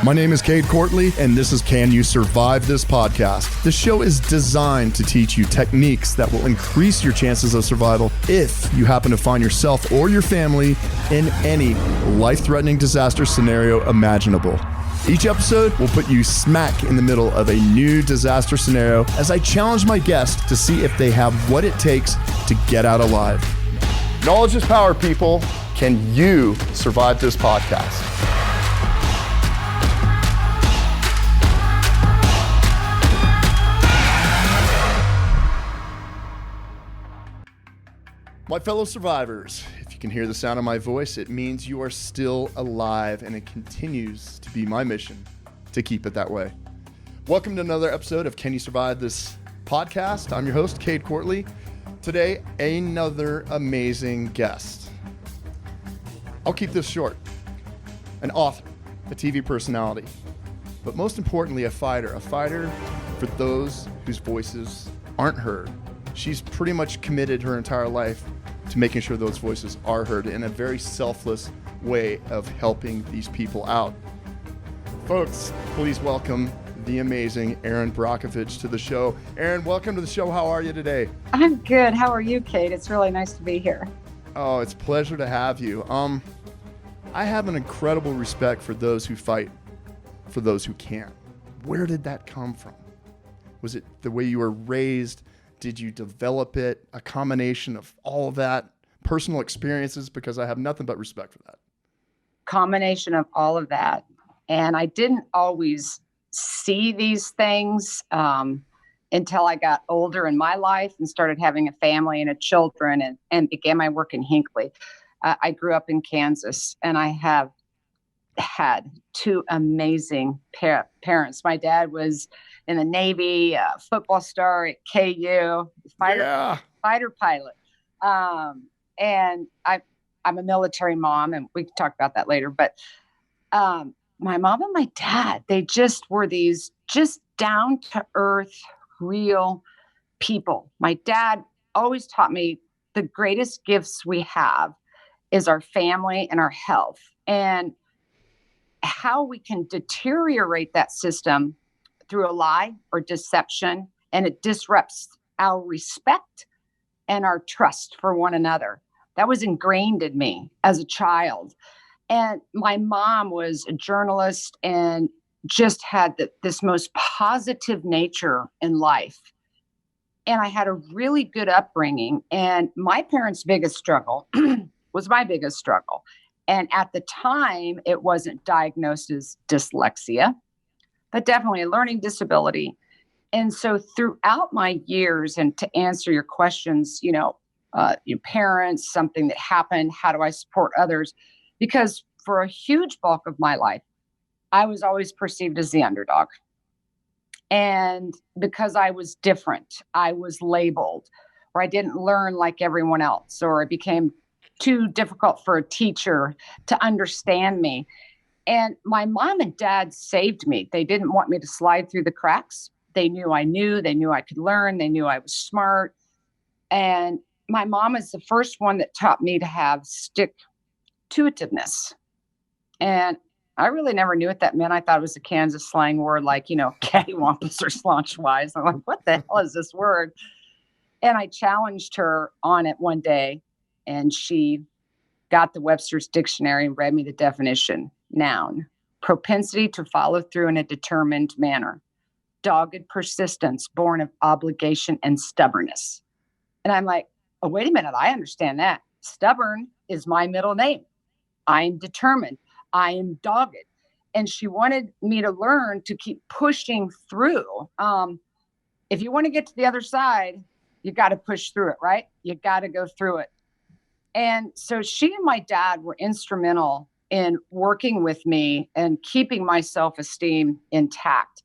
My name is Cade Courtley, and this is Can You Survive This Podcast? This show is designed to teach you techniques that will increase your chances of survival if you happen to find yourself or your family in any life-threatening disaster scenario imaginable. Each episode will put you smack in the middle of a new disaster scenario as I challenge my guests to see if they have what it takes to get out alive. Knowledge is power, people. Can you survive this podcast? My fellow survivors, if you can hear the sound of my voice, it means you are still alive, and it continues to be my mission to keep it that way. Welcome to another episode of Can You Survive This Podcast? I'm your host, Cade Courtley. Today, another amazing guest. I'll keep this short. An author, a TV personality, but most importantly, a fighter for those whose voices aren't heard. She's pretty much committed her entire life to making sure those voices are heard in a very selfless way of helping these people out. Folks, please welcome the amazing Erin Brockovich to the show. Erin, welcome to the show. How are you today? I'm good. How are you, Cade? It's really nice to be here. Oh, it's a pleasure to have you. I have an incredible respect for those who fight for those who can't. Where did that come from? Was it the way you were raised? Did you develop it? A combination of all of that, personal experiences, because I have nothing but respect for that. Combination of all of that. And I didn't always see these things until I got older in my life and started having a family and children and began my work in Hinckley. I grew up in Kansas, and I have had two amazing parents. My dad was in the Navy, football star at KU, fighter pilot. And I'm a military mom, and we can talk about that later. But my mom and my dad, they just were these just down to earth, real people. My dad always taught me the greatest gifts we have is our family and our health, and how we can deteriorate that system through a lie or deception, and it disrupts our respect and our trust for one another. That was ingrained in me as a child. And my mom was a journalist and just had this most positive nature in life. And I had a really good upbringing. And my parents' biggest struggle was my biggest struggle. And at the time, it wasn't diagnosed as dyslexia, but definitely a learning disability. And so throughout my years, and to answer your questions, your parents, something that happened, how do I support others? Because for a huge bulk of my life, I was always perceived as the underdog. And because I was different, I was labeled, or I didn't learn like everyone else, or it became too difficult for a teacher to understand me. And my mom and dad saved me. They didn't want me to slide through the cracks. They knew I could learn. They knew I was smart. And my mom is the first one that taught me to have stick-to-it-IVENESS. And I really never knew what that meant. I thought it was a Kansas slang word like, cattywampus or slaunch-wise. I'm like, what the hell is this word? And I challenged her on it one day, and she got the Webster's Dictionary and read me the definition. Noun, propensity to follow through in a determined manner. Dogged persistence born of obligation and stubbornness. And I'm like, oh, wait a minute. I understand that. Stubborn is my middle name. I'm determined. I am dogged. And she wanted me to learn to keep pushing through. If you want to get to the other side, you got to push through it, right? You got to go through it. And so she and my dad were instrumental in working with me and keeping my self-esteem intact.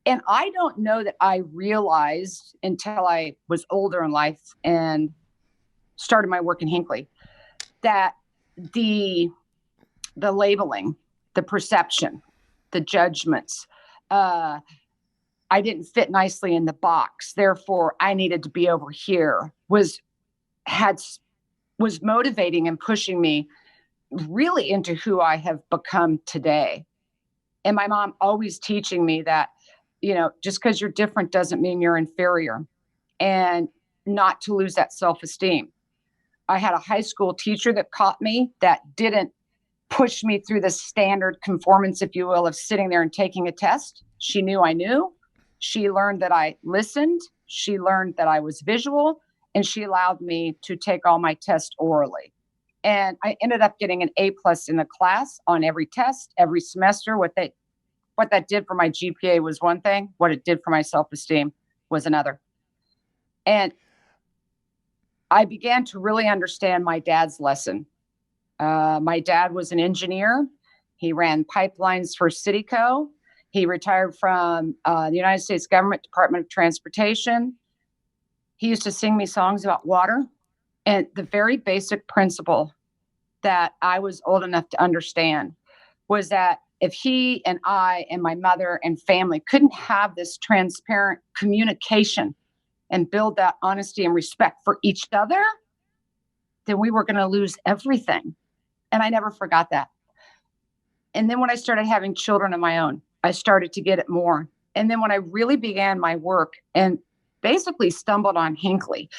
And I don't know that I realized until I was older in life and started my work in Hinckley that the labeling, the perception, the judgments, I didn't fit nicely in the box, therefore I needed to be over here, was motivating and pushing me really into who I have become today. And my mom always teaching me that, just because you're different doesn't mean you're inferior, and not to lose that self-esteem. I had a high school teacher that caught me, that didn't push me through the standard conformance, if you will, of sitting there and taking a test. She knew I knew. She learned that I listened. She learned that I was visual, and she allowed me to take all my tests orally. And I ended up getting an A+ in the class on every test, every semester. What that did for my GPA was one thing. What it did for my self-esteem was another. And I began to really understand my dad's lesson. My dad was an engineer. He ran pipelines for CityCo. He retired from the United States Government Department of Transportation. He used to sing me songs about water. And the very basic principle that I was old enough to understand was that if he and I and my mother and family couldn't have this transparent communication and build that honesty and respect for each other, then we were going to lose everything. And I never forgot that. And then when I started having children of my own, I started to get it more. And then when I really began my work and basically stumbled on Hinckley,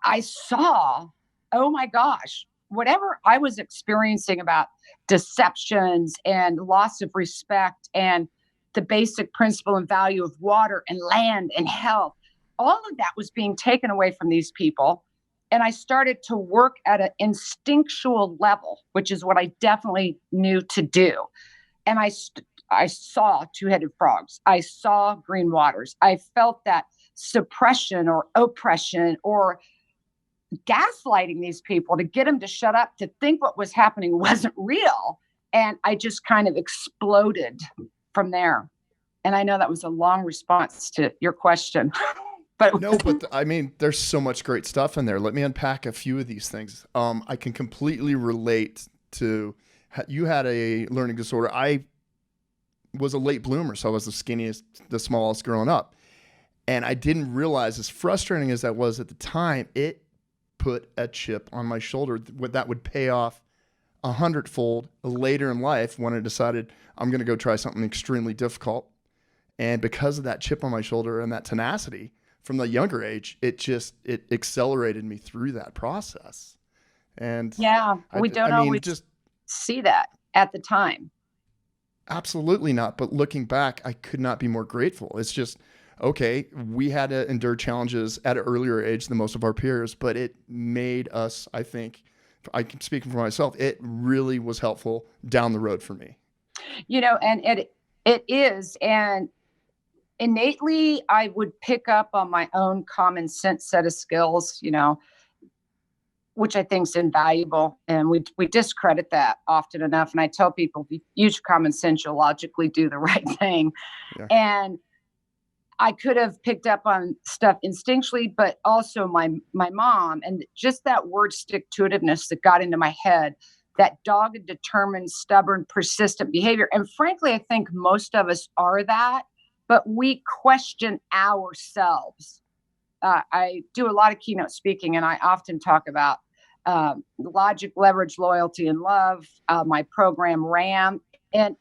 I saw, oh my gosh, whatever I was experiencing about deceptions and loss of respect and the basic principle and value of water and land and health, all of that was being taken away from these people. And I started to work at an instinctual level, which is what I definitely knew to do. And I saw two-headed frogs. I saw green waters. I felt that suppression or oppression or gaslighting these people to get them to shut up, to think what was happening wasn't real. And I just kind of exploded from there. And I know that was a long response to your question. But no, but I mean, there's so much great stuff in there. Let me unpack a few of these things. I can completely relate to, you had a learning disorder. I was a late bloomer, so I was the skinniest, the smallest growing up. And I didn't realize, as frustrating as that was at the time, it put a chip on my shoulder that would pay off 100-fold later in life when I decided I'm going to go try something extremely difficult. And because of that chip on my shoulder and that tenacity from the younger age, it accelerated me through that process. And yeah, we don't always just see that at the time. Absolutely not. But looking back, I could not be more grateful. It's just, okay, we had to endure challenges at an earlier age than most of our peers, but it made us, I think, I can speak for myself, it really was helpful down the road for me. And it is. And innately, I would pick up on my own common sense set of skills, which I think is invaluable. And we discredit that often enough. And I tell people, if you use common sense, you'll logically do the right thing. Yeah. And I could have picked up on stuff instinctually, but also my mom, and just that word stick-to-itiveness that got into my head, that dogged, determined, stubborn, persistent behavior. And frankly, I think most of us are that, but we question ourselves. I do a lot of keynote speaking, and I often talk about logic, leverage, loyalty, and love, my program RAM. And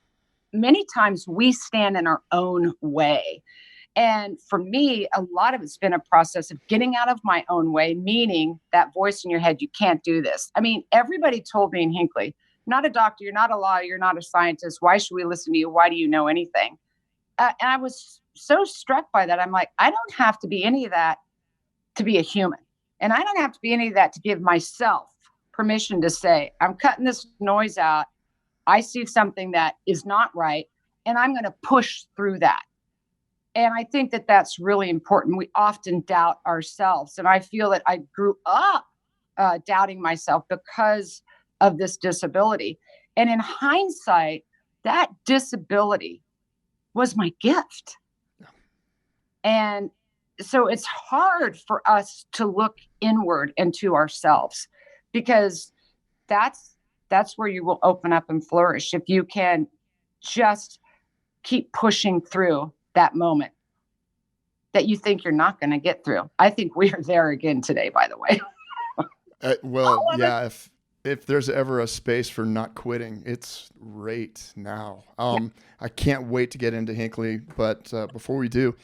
many times we stand in our own way. And for me, a lot of it's been a process of getting out of my own way, meaning that voice in your head, you can't do this. I mean, everybody told me in Hinckley, you're not a doctor, you're not a lawyer, you're not a scientist. Why should we listen to you? Why do you know anything? And I was so struck by that. I'm like, I don't have to be any of that to be a human. And I don't have to be any of that to give myself permission to say, I'm cutting this noise out. I see something that is not right, and I'm going to push through that. And I think that that's really important. We often doubt ourselves. And I feel that I grew up doubting myself because of this disability. And in hindsight, that disability was my gift. Yeah. And so it's hard for us to look inward into ourselves, because that's where you will open up and flourish if you can just keep pushing through that moment that you think you're not going to get through. I think we are there again today, by the way. Well, yeah, If there's ever a space for not quitting, it's right now. I can't wait to get into Hinckley, but before we do,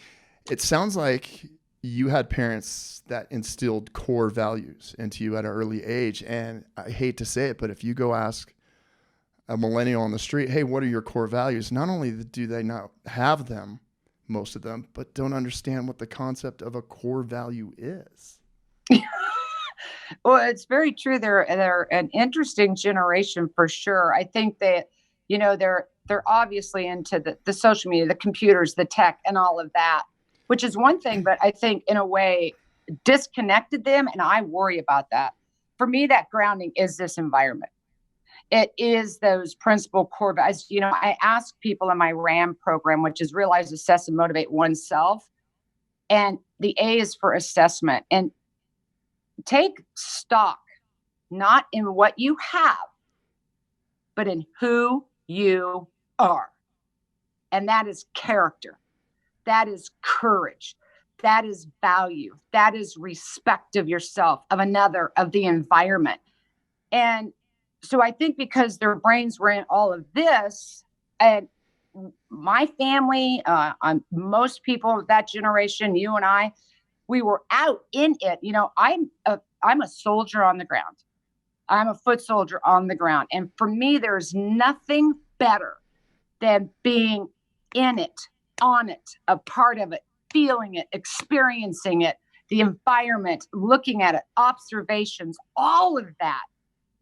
it sounds like you had parents that instilled core values into you at an early age. And I hate to say it, but if you go ask a millennial on the street, hey, what are your core values? Not only do they not have them, most of them, but don't understand what the concept of a core value is. Well, it's very true. They're an interesting generation for sure. I think that, they're obviously into the social media, the computers, the tech, and all of that, which is one thing, but I think in a way disconnected them. And I worry about that. For me, that grounding is this environment. It is those principal core values. I ask people in my RAM program, which is realize, assess, and motivate oneself. And the A is for assessment. And take stock, not in what you have, but in who you are. And that is character. That is courage. That is value. That is respect of yourself, of another, of the environment. And so I think because their brains were in all of this, and my family, most people of that generation, you and I, we were out in it. I'm a soldier on the ground. I'm a foot soldier on the ground. And for me, there's nothing better than being in it, on it, a part of it, feeling it, experiencing it, the environment, looking at it, observations, all of that.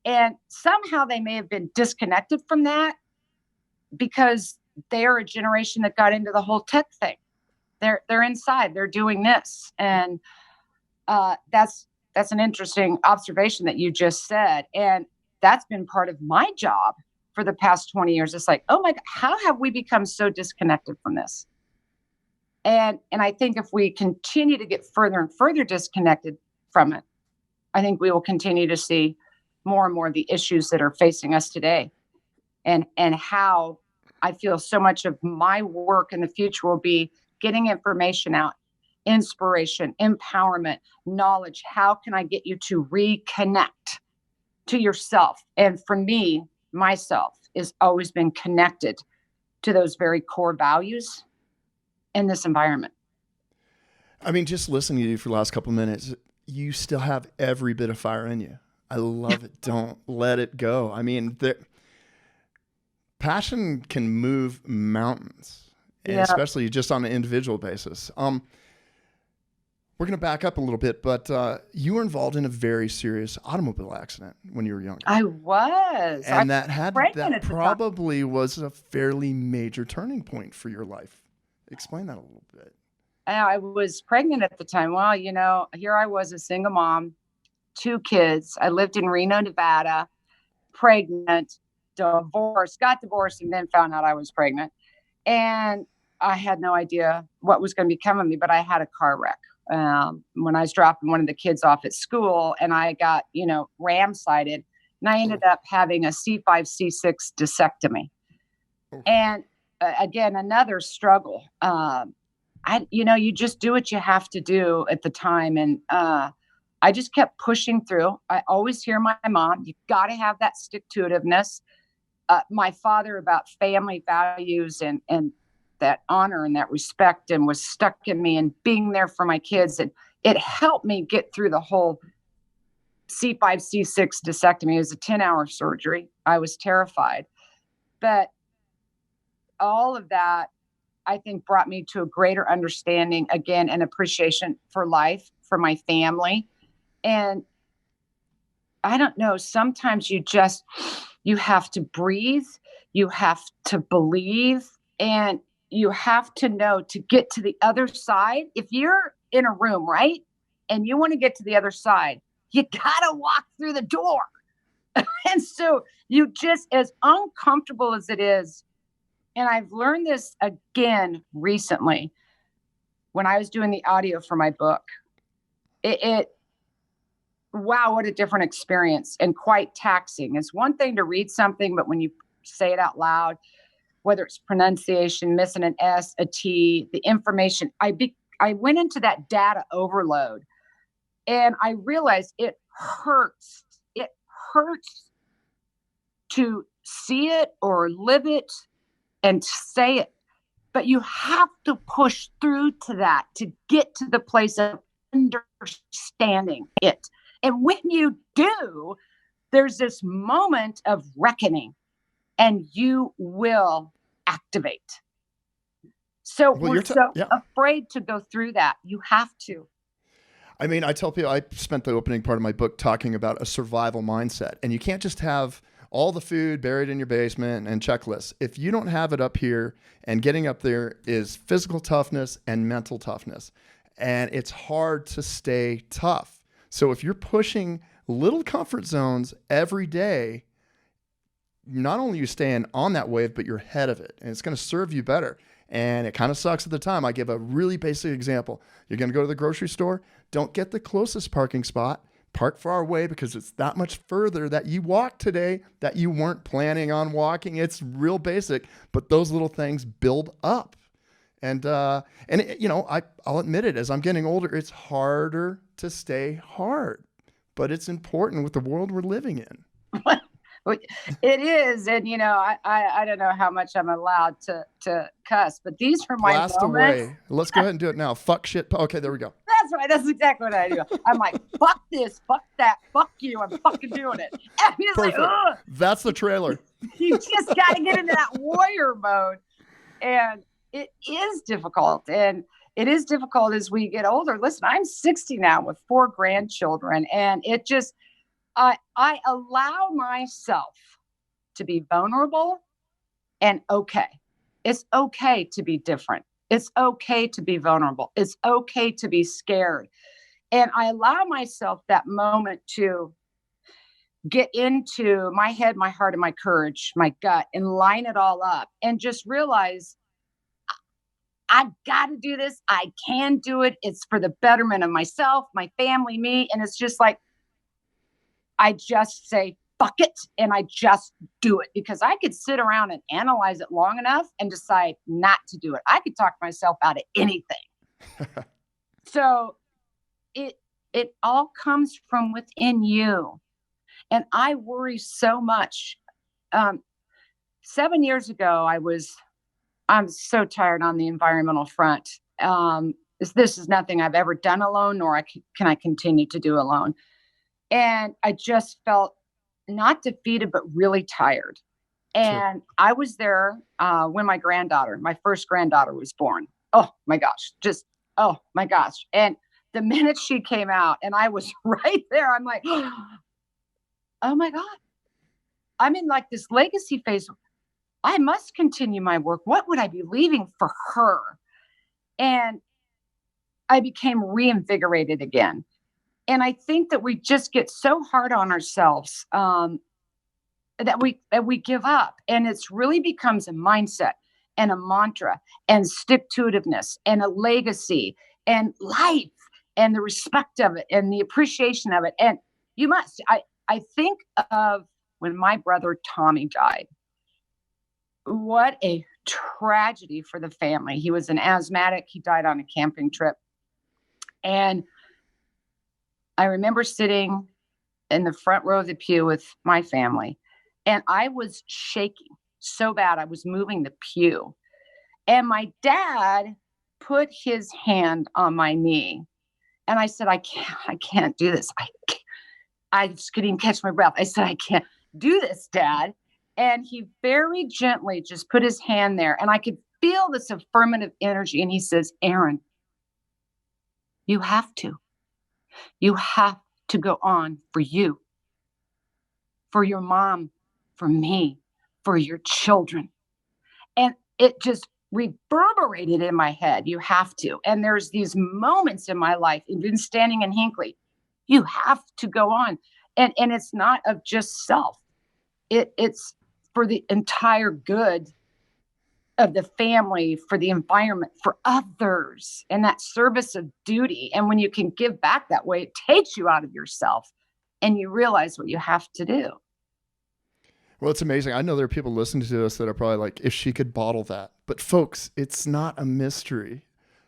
And somehow they may have been disconnected from that because they're a generation that got into the whole tech thing. They're inside, they're doing this. And that's an interesting observation that you just said. And that's been part of my job for the past 20 years. It's like, oh my God, how have we become so disconnected from this? And I think if we continue to get further and further disconnected from it, I think we will continue to see more and more of the issues that are facing us today. And how I feel so much of my work in the future will be getting information out, inspiration, empowerment, knowledge. How can I get you to reconnect to yourself? And for me, myself has always been connected to those very core values in this environment. I mean, just listening to you for the last couple of minutes, you still have every bit of fire in you. I love it. Don't let it go. I mean, passion can move mountains, and especially just on an individual basis. We're going to back up a little bit, but you were involved in a very serious automobile accident when you were younger. I was. And that probably was a fairly major turning point for your life. Explain that a little bit. I was pregnant at the time. Well, here I was, a single mom, 2 kids. I lived in Reno, Nevada, pregnant, got divorced, and then found out I was pregnant. And I had no idea what was going to become of me, but I had a car wreck when I was dropping one of the kids off at school, and I got, ram-sided, and I ended up having a C5, C6 discectomy. And again, another struggle. You just do what you have to do at the time. And I just kept pushing through. I always hear my mom, you've got to have that stick-to-itiveness. My father about family values and that honor and that respect, and was stuck in me, and being there for my kids. And it helped me get through the whole C5, C6 discectomy. It was a 10-hour surgery. I was terrified. But all of that, I think, brought me to a greater understanding, again, and appreciation for life, for my family. And I don't know, sometimes you have to breathe, you have to believe, and you have to know to get to the other side. If you're in a room, right, and you want to get to the other side, you got to walk through the door. And so you just, as uncomfortable as it is, and I've learned this again recently when I was doing the audio for my book, wow, what a different experience, and quite taxing. It's one thing to read something, but when you say it out loud, whether it's pronunciation, missing an S, a T, the information, I went into that data overload, and I realized it hurts. It hurts to see it or live it and say it, but you have to push through to that to get to the place of understanding it. And when you do, there's this moment of reckoning and you will activate. So we're afraid to go through that. You have to. I mean, I tell people, I spent the opening part of my book talking about a survival mindset, and you can't just have all the food buried in your basement and checklists. If you don't have it up here, and getting up there is physical toughness and mental toughness, and it's hard to stay tough. So if you're pushing little comfort zones every day, not only are you staying on that wave, but you're ahead of it, and it's going to serve you better. And it kind of sucks at the time. I give a really basic example. You're going to go to the grocery store. Don't get the closest parking spot. Park far away because it's that much further that you walked today that you weren't planning on walking. It's real basic, but those little things build up. And you know, I'll admit it, as I'm getting older, it's harder to stay hard, but it's important with the world we're living in. It is. And, you know, I don't know how much I'm allowed to cuss, but these are my Blast moments. Away. Let's go ahead and do it now. Fuck shit. Okay, there we go. That's right. That's exactly what I do. I'm like, fuck this, fuck that, fuck you. I'm fucking doing it. And he's Perfect. like, ugh. That's the trailer. You just got to get into that warrior mode. And it is difficult. And it is difficult as we get older. Listen, I'm 60 now with 4 grandchildren. And it just, I allow myself to be vulnerable and okay. It's okay to be different. It's okay to be vulnerable. It's okay to be scared. And I allow myself that moment to get into my head, my heart, and my courage, my gut, and line it all up and just realize I got to do this. I can do it. It's for the betterment of myself, my family, me. And it's just like, I just say, fuck it. And I just do it because I could sit around and analyze it long enough and decide not to do it. I could talk myself out of anything. So it all comes from within you. And I worry so much. 7 years ago, I'm so tired on the environmental front. This is nothing I've ever done alone, nor can I continue to do alone. And I just felt not defeated, but really tired. And sure. I was there when my first granddaughter was born. Oh my gosh, oh my gosh. And the minute she came out and I was right there, I'm like, oh my God, I'm in like this legacy phase. I must continue my work. What would I be leaving for her? And I became reinvigorated again. And I think that we just get so hard on ourselves that we give up. And it's really becomes a mindset and a mantra and stick-to-itiveness and a legacy and life and the respect of it and the appreciation of it. And you must. I think of when my brother Tommy died. What a tragedy for the family. He was an asthmatic. He died on a camping trip. And I remember sitting in the front row of the pew with my family, and I was shaking so bad. I was moving the pew. And my dad put his hand on my knee. And I said, I can't do this. I just couldn't even catch my breath. I said, I can't do this, Dad. And he very gently just put his hand there. And I could feel this affirmative energy. And he says, Erin, you have to. You have to go on for you, for your mom, for me, for your children. And it just reverberated in my head. You have to. And there's these moments in my life, even standing in Hinckley, you have to go on. And it's not of just self. It's for the entire good of the family, for the environment, for others, and that service of duty. And when you can give back that way, it takes you out of yourself and you realize what you have to do. Well, it's amazing. I know there are people listening to us that are probably like, if she could bottle that. But folks, it's not a mystery.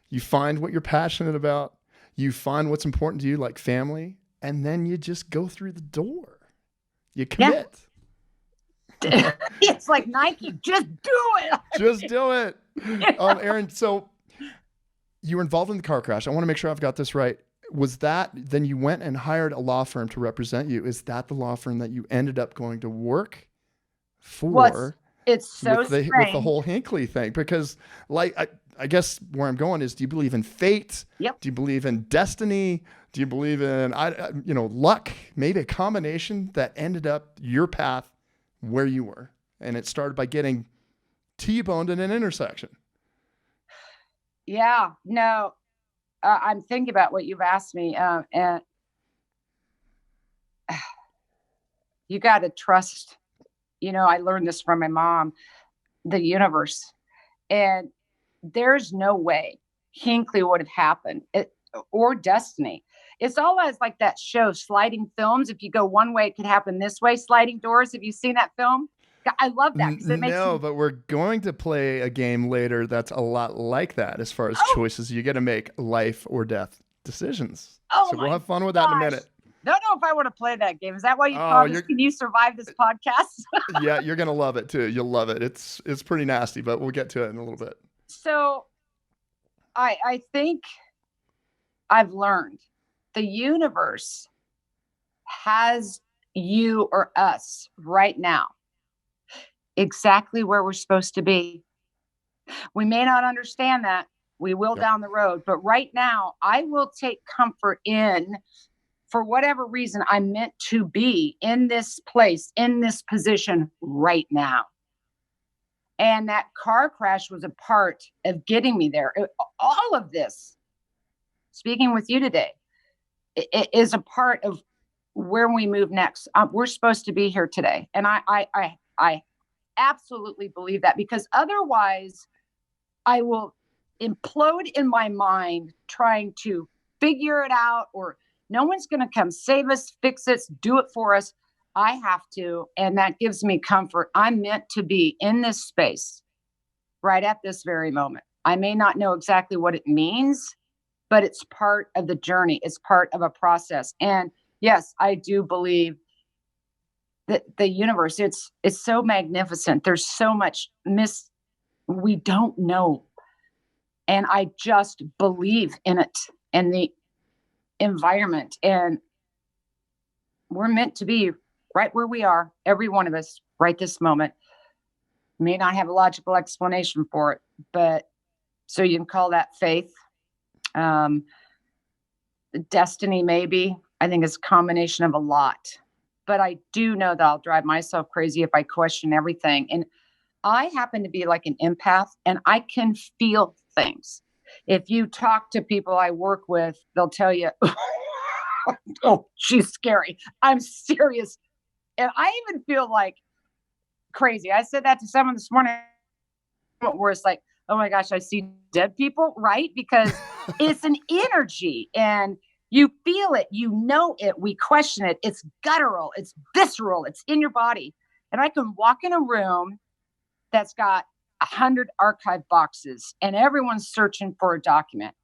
You find what you're passionate about. You find what's important to you, like family, and then you just go through the door. You commit. Yeah. It's like Nike, just do it. Just do it. Erin, so you were involved in the car crash. I want to make sure I've got this right. Was that, then you went and hired a law firm to represent you. Is that the law firm that you ended up going to work for? Well, it's so with the whole Hinckley thing? Because I guess where I'm going is, do you believe in fate? Yep. Do you believe in destiny? Do you believe in, luck? Maybe a combination that ended up your path where you were. And it started by getting T-boned in an intersection. Yeah, no, I'm thinking about what you've asked me. And you got to trust, I learned this from my mom, the universe. And there's no way Hinckley would have happened or destiny. It's all as like that show, Sliding Films. If you go one way, it could happen this way. Sliding Doors. Have you seen that film? I love that. But we're going to play a game later that's a lot like that as far as choices. You get to make life or death decisions. So we'll have fun with that in a minute. Don't know if I want to play that game. Is that why you call this? Can you survive this podcast? Yeah, you're going to love it too. You'll love it. It's pretty nasty, but we'll get to it in a little bit. So I think I've learned the universe has you or us right now exactly where we're supposed to be. We may not understand that. We will down the road. But right now, I will take comfort in, for whatever reason, I'm meant to be in this place, in this position right now. And that car crash was a part of getting me there. All of this, speaking with you today, it is a part of where we move next. We're supposed to be here today. And I absolutely believe that, because otherwise I will implode in my mind trying to figure it out, or no one's going to come save us, fix it, do it for us. I have to. And that gives me comfort. I'm meant to be in this space right at this very moment. I may not know exactly what it means, but it's part of the journey. It's part of a process. And yes, I do believe that the universe, it's so magnificent. There's so much we don't know. And I just believe in it and the environment. And we're meant to be right where we are, every one of us, right this moment. May not have a logical explanation for it, but so you can call that faith. Destiny, maybe. I think it's a combination of a lot. But I do know that I'll drive myself crazy if I question everything. And I happen to be like an empath, and I can feel things. If you talk to people I work with, they'll tell you, oh, she's scary. I'm serious. And I even feel like crazy. I said that to someone this morning where it's like, oh my gosh, I see dead people, right? Because it's an energy and you feel it, you know it, we question it. It's guttural, it's visceral, it's in your body. And I can walk in a room that's got 100 archive boxes and everyone's searching for a document.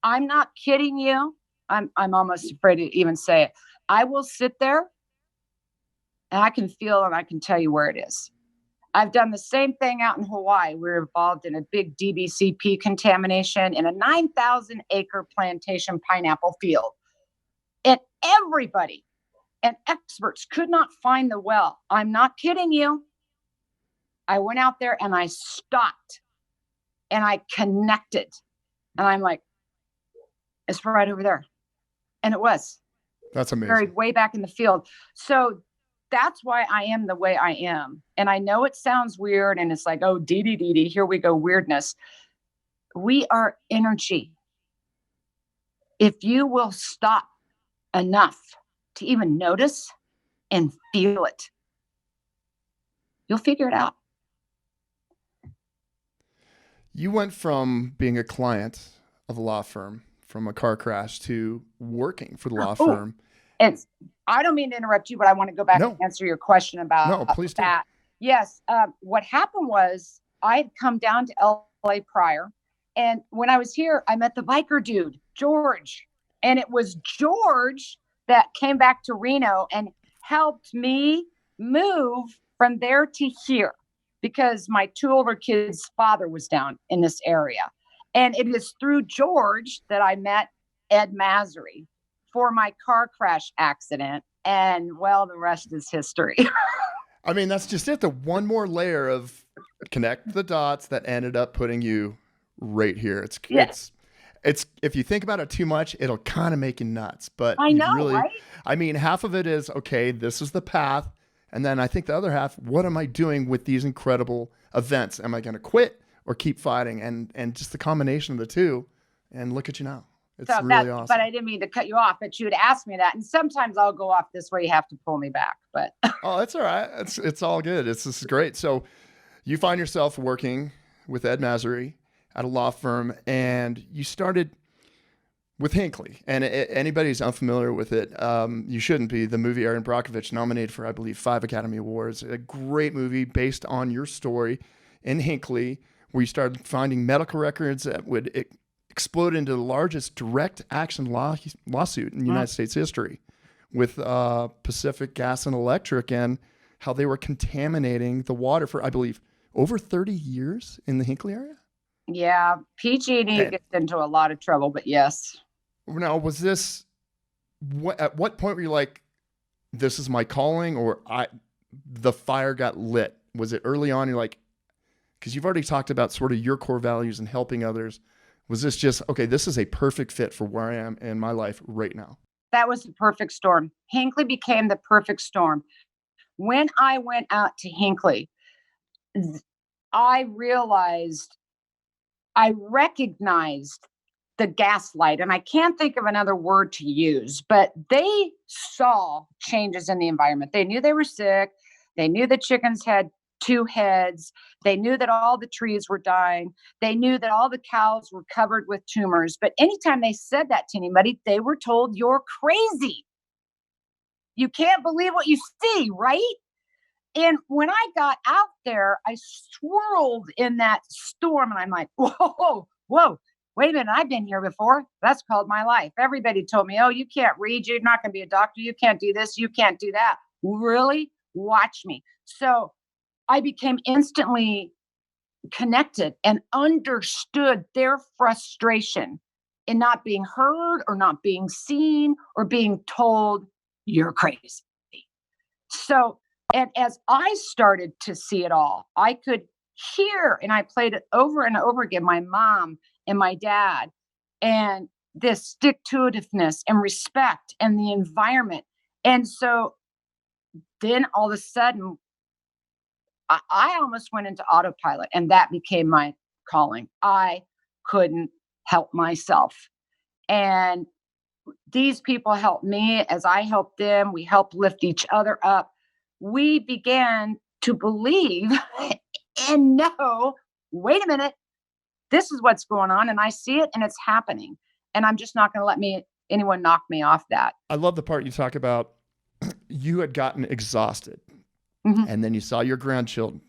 I'm not kidding you. I'm almost afraid to even say it. I will sit there and I can feel and I can tell you where it is. I've done the same thing out in Hawaii. We're involved in a big DBCP contamination in a 9,000 acre plantation pineapple field. And everybody and experts could not find the well. I'm not kidding you. I went out there and I stopped and I connected. And I'm like, it's right over there. And it was. That's amazing. Buried way back in the field. So that's why I am the way I am. And I know it sounds weird and it's like, oh, dee, here we go, weirdness. We are energy. If you will stop enough to even notice and feel it, you'll figure it out. You went from being a client of a law firm from a car crash to working for the law firm. And I don't mean to interrupt you, but I want to go back and answer your question about please that. Do. Yes. What happened was I had come down to LA prior. And when I was here, I met the biker dude, George. And it was George that came back to Reno. And helped me move from there to here because my 2 older kids' father was down in this area. And it is through George that I met Ed Masry for my car crash accident. And well, the rest is history. I mean, that's just it. The one more layer of connect the dots that ended up putting you right here. It's if you think about it too much, it'll kind of make you nuts. But I you know, really, right? I mean, half of it is okay, this is the path. And then I think the other half, what am I doing with these incredible events? Am I going to quit or keep fighting? And just the combination of the two. And look at you now. It's really awesome. But I didn't mean to cut you off, but you would ask me that. And sometimes I'll go off this way. You have to pull me back, but. Oh, that's all right. It's all good. This is great. So you find yourself working with Ed Masry at a law firm, and you started with Hinckley. And anybody who's unfamiliar with it, you shouldn't be. The movie Erin Brockovich nominated for, I believe, 5 Academy Awards. A great movie based on your story in Hinckley, where you started finding medical records that would explode into the largest direct action lawsuit in United States history with Pacific Gas and Electric, and how they were contaminating the water for, I believe, over 30 years in the Hinckley area. Yeah, pg&e gets into a lot of trouble, but yes. Now, was this, at what point were you like, this is my calling, or the fire got lit? Was it early on? You're like, because you've already talked about sort of your core values and helping others. Was this just, okay, this is a perfect fit for where I am in my life right now? That was the perfect storm. Hinckley became the perfect storm. When I went out to Hinckley, I recognized the gaslight, and I can't think of another word to use, but they saw changes in the environment. They knew they were sick. They knew the chickens had 2 heads. They knew that all the trees were dying. They knew that all the cows were covered with tumors. But anytime they said that to anybody, they were told, you're crazy. You can't believe what you see, right? And when I got out there, I swirled in that storm, and I'm like, whoa, wait a minute. I've been here before. That's called my life. Everybody told me, oh, you can't read. You're not going to be a doctor. You can't do this. You can't do that. Really? Watch me. So I became instantly connected and understood their frustration in not being heard or not being seen or being told you're crazy. So, and as I started to see it all, I could hear, and I played it over and over again, my mom and my dad, and this stick-to-itiveness and respect and the environment. And so then all of a sudden, I almost went into autopilot, and that became my calling. I couldn't help myself. And these people helped me as I helped them. We helped lift each other up. We began to believe and know, wait a minute, this is what's going on, and I see it, and it's happening. And I'm just not going to let anyone knock me off that. I love the part you talk about. You had gotten exhausted. Mm-hmm. And then you saw your grandchild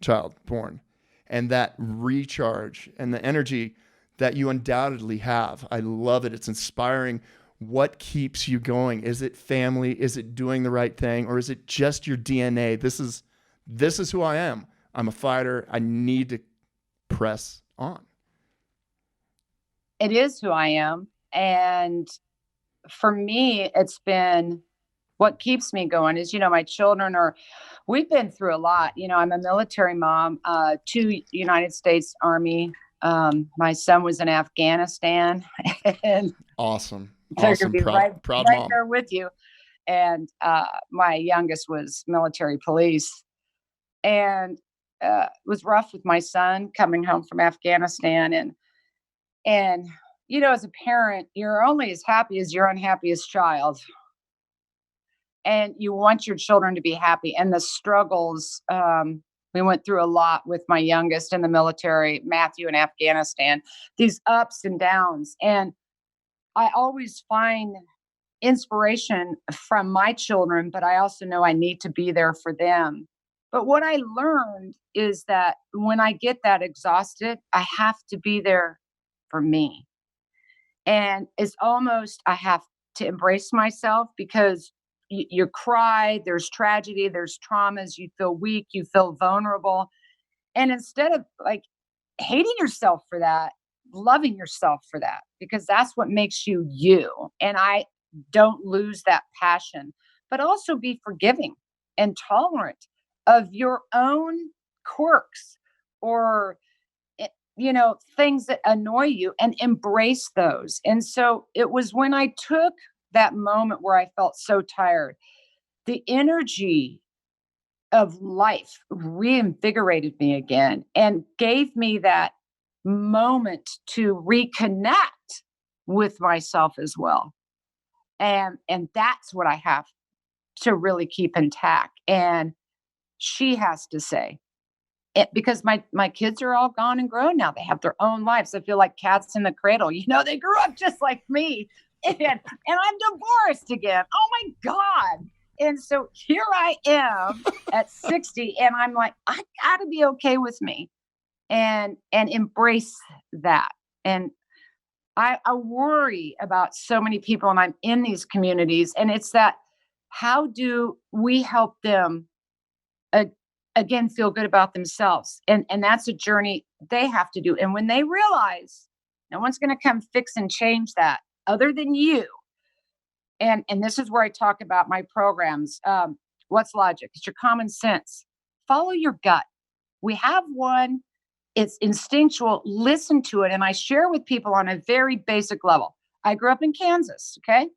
born, and that recharge and the energy that you undoubtedly have. I love it. It's inspiring. What keeps you going? Is it family? Is it doing the right thing? Or is it just your DNA? This is who I am. I'm a fighter. I need to press on. It is who I am. And for me, it's been what keeps me going is, my children we've been through a lot. I'm a military mom, 2 United States Army. My son was in Afghanistan. And awesome. They're going to be proud right mom. there with you. And my youngest was military police. And it was rough with my son coming home from Afghanistan. And as a parent, you're only as happy as your unhappiest child. And you want your children to be happy. And the struggles, we went through a lot with my youngest in the military, Matthew, in Afghanistan, these ups and downs. And I always find inspiration from my children, but I also know I need to be there for them. But what I learned is that when I get that exhausted, I have to be there for me. And it's almost, I have to embrace myself because you cry, there's tragedy, there's traumas, you feel weak, you feel vulnerable. And instead of like hating yourself for that, loving yourself for that, because that's what makes you you. And I don't lose that passion, but also be forgiving and tolerant of your own quirks or things that annoy you, and embrace those. And so it was when I took that moment where I felt so tired, the energy of life reinvigorated me again and gave me that moment to reconnect with myself as well. And that's what I have to really keep intact. And she has to say it, because my kids are all gone and grown now. They have their own lives. I feel like cats in the cradle. They grew up just like me. And I'm divorced again. Oh my God. And so here I am at 60, and I'm like, I gotta be okay with me and embrace that. And I worry about so many people, and I'm in these communities, and it's that, how do we help them again feel good about themselves? And that's a journey they have to do. And when they realize no one's going to come fix and change that other than you, and this is where I talk about my programs. What's logic? It's your common sense. Follow your gut. We have one. It's instinctual. Listen to it. And I share with people on a very basic level. I grew up in Kansas. Okay.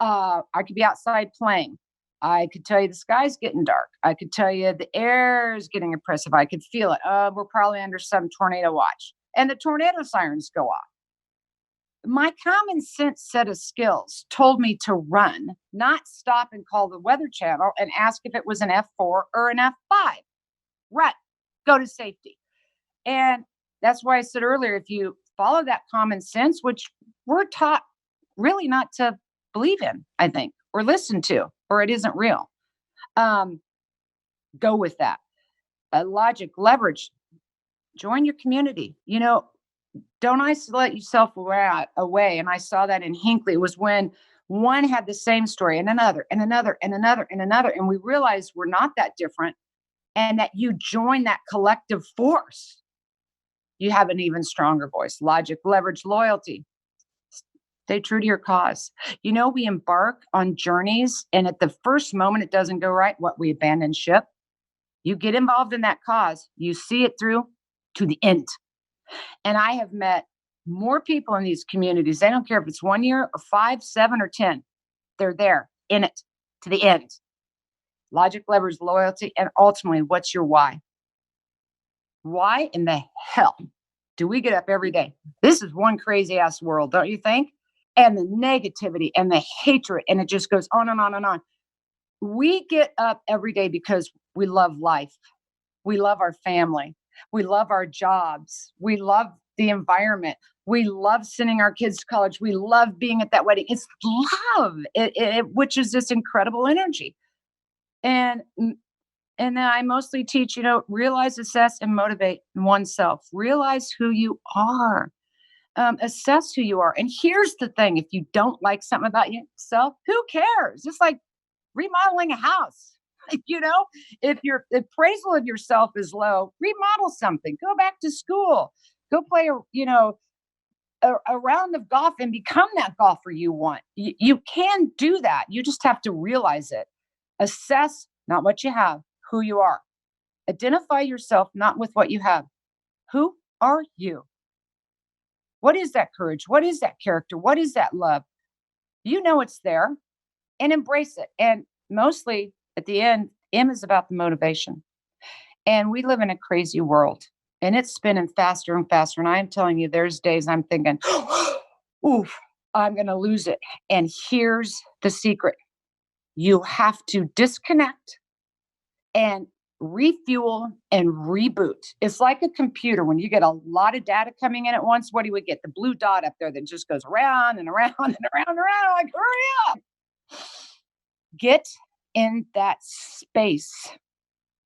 I could be outside playing. I could tell you the sky's getting dark. I could tell you the air is getting oppressive. I could feel it. We're probably under some tornado watch. And the tornado sirens go off. My common sense set of skills told me to run, not stop and call the weather channel and ask if it was an F4 or an F5. Run, go to safety. And that's why I said earlier, if you follow that common sense, which we're taught really not to believe in, I think, or listen to, or it isn't real, go with that. Logic, leverage, join your community. Don't isolate yourself away. And I saw that in Hinckley. It was when one had the same story and another and another and another and another. And we realized we're not that different, and that you join that collective force, you have an even stronger voice. Logic, leverage, loyalty. Stay true to your cause. We embark on journeys, and at the first moment it doesn't go right, we abandon ship. You get involved in that cause, you see it through to the end. And I have met more people in these communities. They don't care if it's 1 year or 5, 7, or 10. They're there in it to the end. Logic, leverage, loyalty, and ultimately, what's your why? Why in the hell do we get up every day? This is one crazy ass world, don't you think? And the negativity and the hatred, and it just goes on and on and on. We get up every day because we love life. We love our family. We love our jobs. We love the environment. We love sending our kids to college. We love being at that wedding. It's love, which is this incredible energy. And then I mostly teach, realize, assess, and motivate oneself. Realize who you are. Assess who you are. And here's the thing. If you don't like something about yourself, who cares? Just like remodeling a house. If your appraisal of yourself is low, remodel something. Go back to school. Go play a round of golf and become that golfer you want. You can do that. You just have to realize it. Assess not what you have, who you are. Identify yourself not with what you have. Who are you? What is that courage? What is that character? What is that love? It's there, and embrace it. And mostly at the end, M is about the motivation. And we live in a crazy world, and it's spinning faster and faster. And I'm telling you, there's days I'm thinking, oof, I'm going to lose it. And here's the secret. You have to disconnect and refuel and reboot. It's like a computer. When you get a lot of data coming in at once, what do we get? The blue dot up there that just goes around and around and around and around. Like, hurry up. Get in that space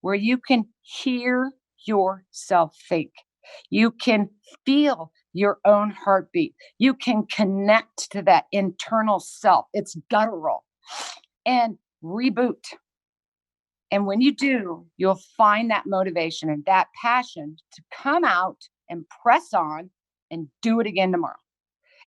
where you can hear yourself think. You can feel your own heartbeat. You can connect to that internal self. It's guttural. And reboot. And when you do, you'll find that motivation and that passion to come out and press on and do it again tomorrow.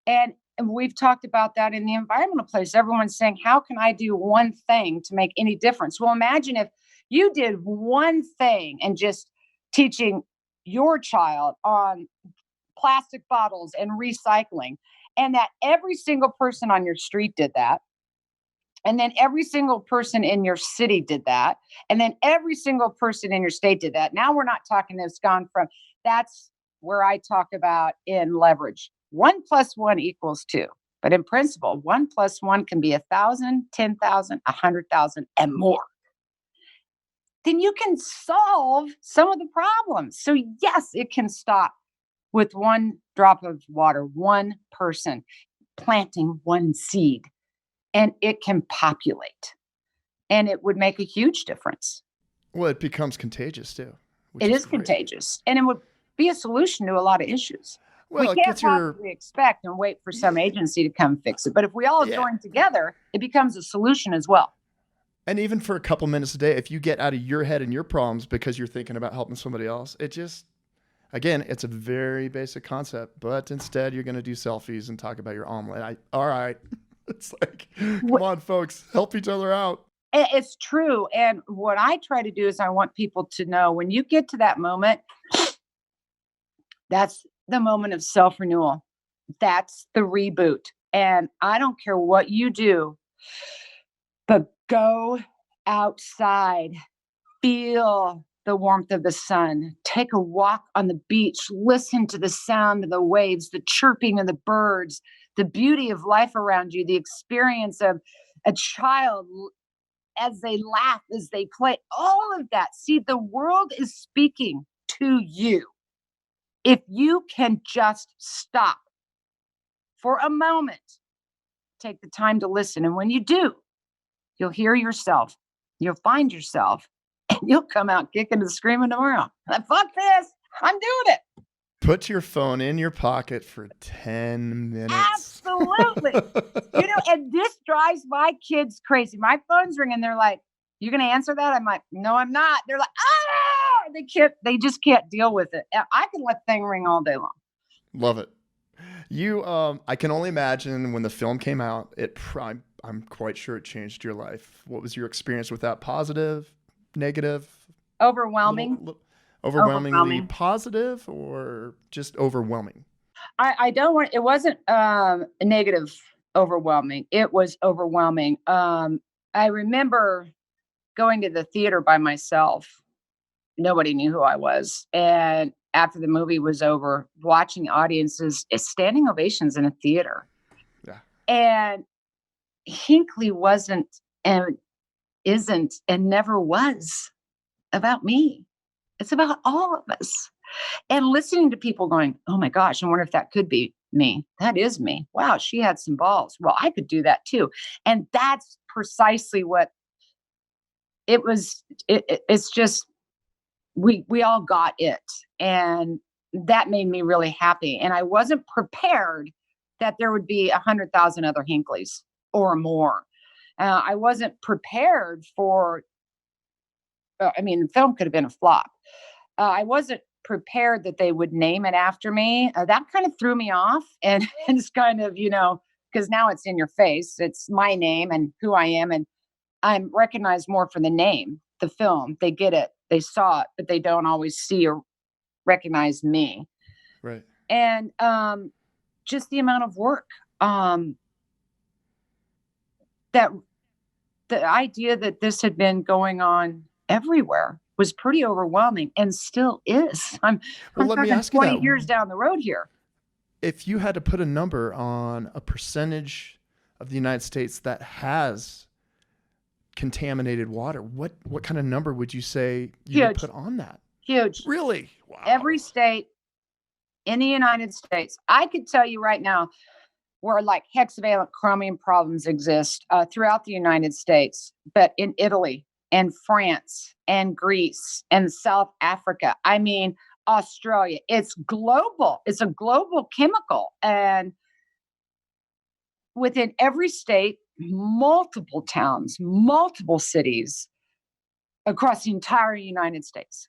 And we've talked about that in the environmental place. Everyone's saying, how can I do one thing to make any difference? Well, imagine if you did one thing and just teaching your child on plastic bottles and recycling, and that every single person on your street did that. And then every single person in your city did that. And then every single person in your state did that. Now we're not talking, it's gone from, that's where I talk about in leverage. 1 + 1 = 2. But in principle, 1 + 1 can be 1,000, 10,000, 100,000 and more. Then you can solve some of the problems. So yes, it can stop with one drop of water, one person planting one seed. And it can populate, and it would make a huge difference. Well, it becomes contagious too. It is contagious, and it would be a solution to a lot of issues. Well, we can't possibly expect and wait for some agency to come fix it. But if we all join together, it becomes a solution as well. And even for a couple minutes a day, if you get out of your head and your problems because you're thinking about helping somebody else, it just, again, it's a very basic concept. But instead, you're going to do selfies and talk about your omelet. All right. It's like, come on, folks, help each other out. It's true. And what I try to do is I want people to know when you get to that moment, that's the moment of self-renewal. That's the reboot. And I don't care what you do, but go outside, feel the warmth of the sun, take a walk on the beach, listen to the sound of the waves, the chirping of the birds, the beauty of life around you, the experience of a child as they laugh, as they play, all of that. See, the world is speaking to you. If you can just stop for a moment, take the time to listen. And when you do, you'll hear yourself, you'll find yourself, and you'll come out kicking and screaming tomorrow. Fuck this, I'm doing it. Put your phone in your pocket for 10 minutes. Absolutely. And this drives my kids crazy. My phone's ringing. They're like, "You going to answer that?" I'm like, "No, I'm not." They're like, "Ah!" They just can't deal with it. I can let the thing ring all day long. Love it. I can only imagine when the film came out, I'm quite sure it changed your life. What was your experience with that? Positive, negative? Overwhelming. Overwhelmingly positive or just overwhelming? I don't want, it wasn't negative overwhelming. It was overwhelming. I remember going to the theater by myself. Nobody knew who I was. And after the movie was over, watching audiences, standing ovations in a theater. Yeah. And Hinckley wasn't and isn't and never was about me. It's about all of us. And listening to people going, "Oh my gosh, I wonder if that could be me. That is me. Wow, she had some balls. Well, I could do that too." And that's precisely what it was. It's just, we all got it. And that made me really happy. And I wasn't prepared that there would be 100,000 other Hinkleys or more. I wasn't prepared for, the film could have been a flop. I wasn't prepared that they would name it after me. That kind of threw me off. And it's kind of, because now it's in your face. It's my name and who I am. And I'm recognized more for the name, the film. They get it. They saw it, but they don't always see or recognize me. Right. And just the amount of work. That the idea that this had been going on everywhere was pretty overwhelming and still is. I'm let me ask you 20 years down the road here. If you had to put a number on a percentage of the United States that has contaminated water, what kind of number would you say you would put on that? Huge. Really? Wow. Every state in the United States, I could tell you right now, where like hexavalent chromium problems exist throughout the United States, but in Italy and France and Greece and South Africa, Australia, it's global. It's a global chemical. And within every state, multiple towns, multiple cities across the entire United States,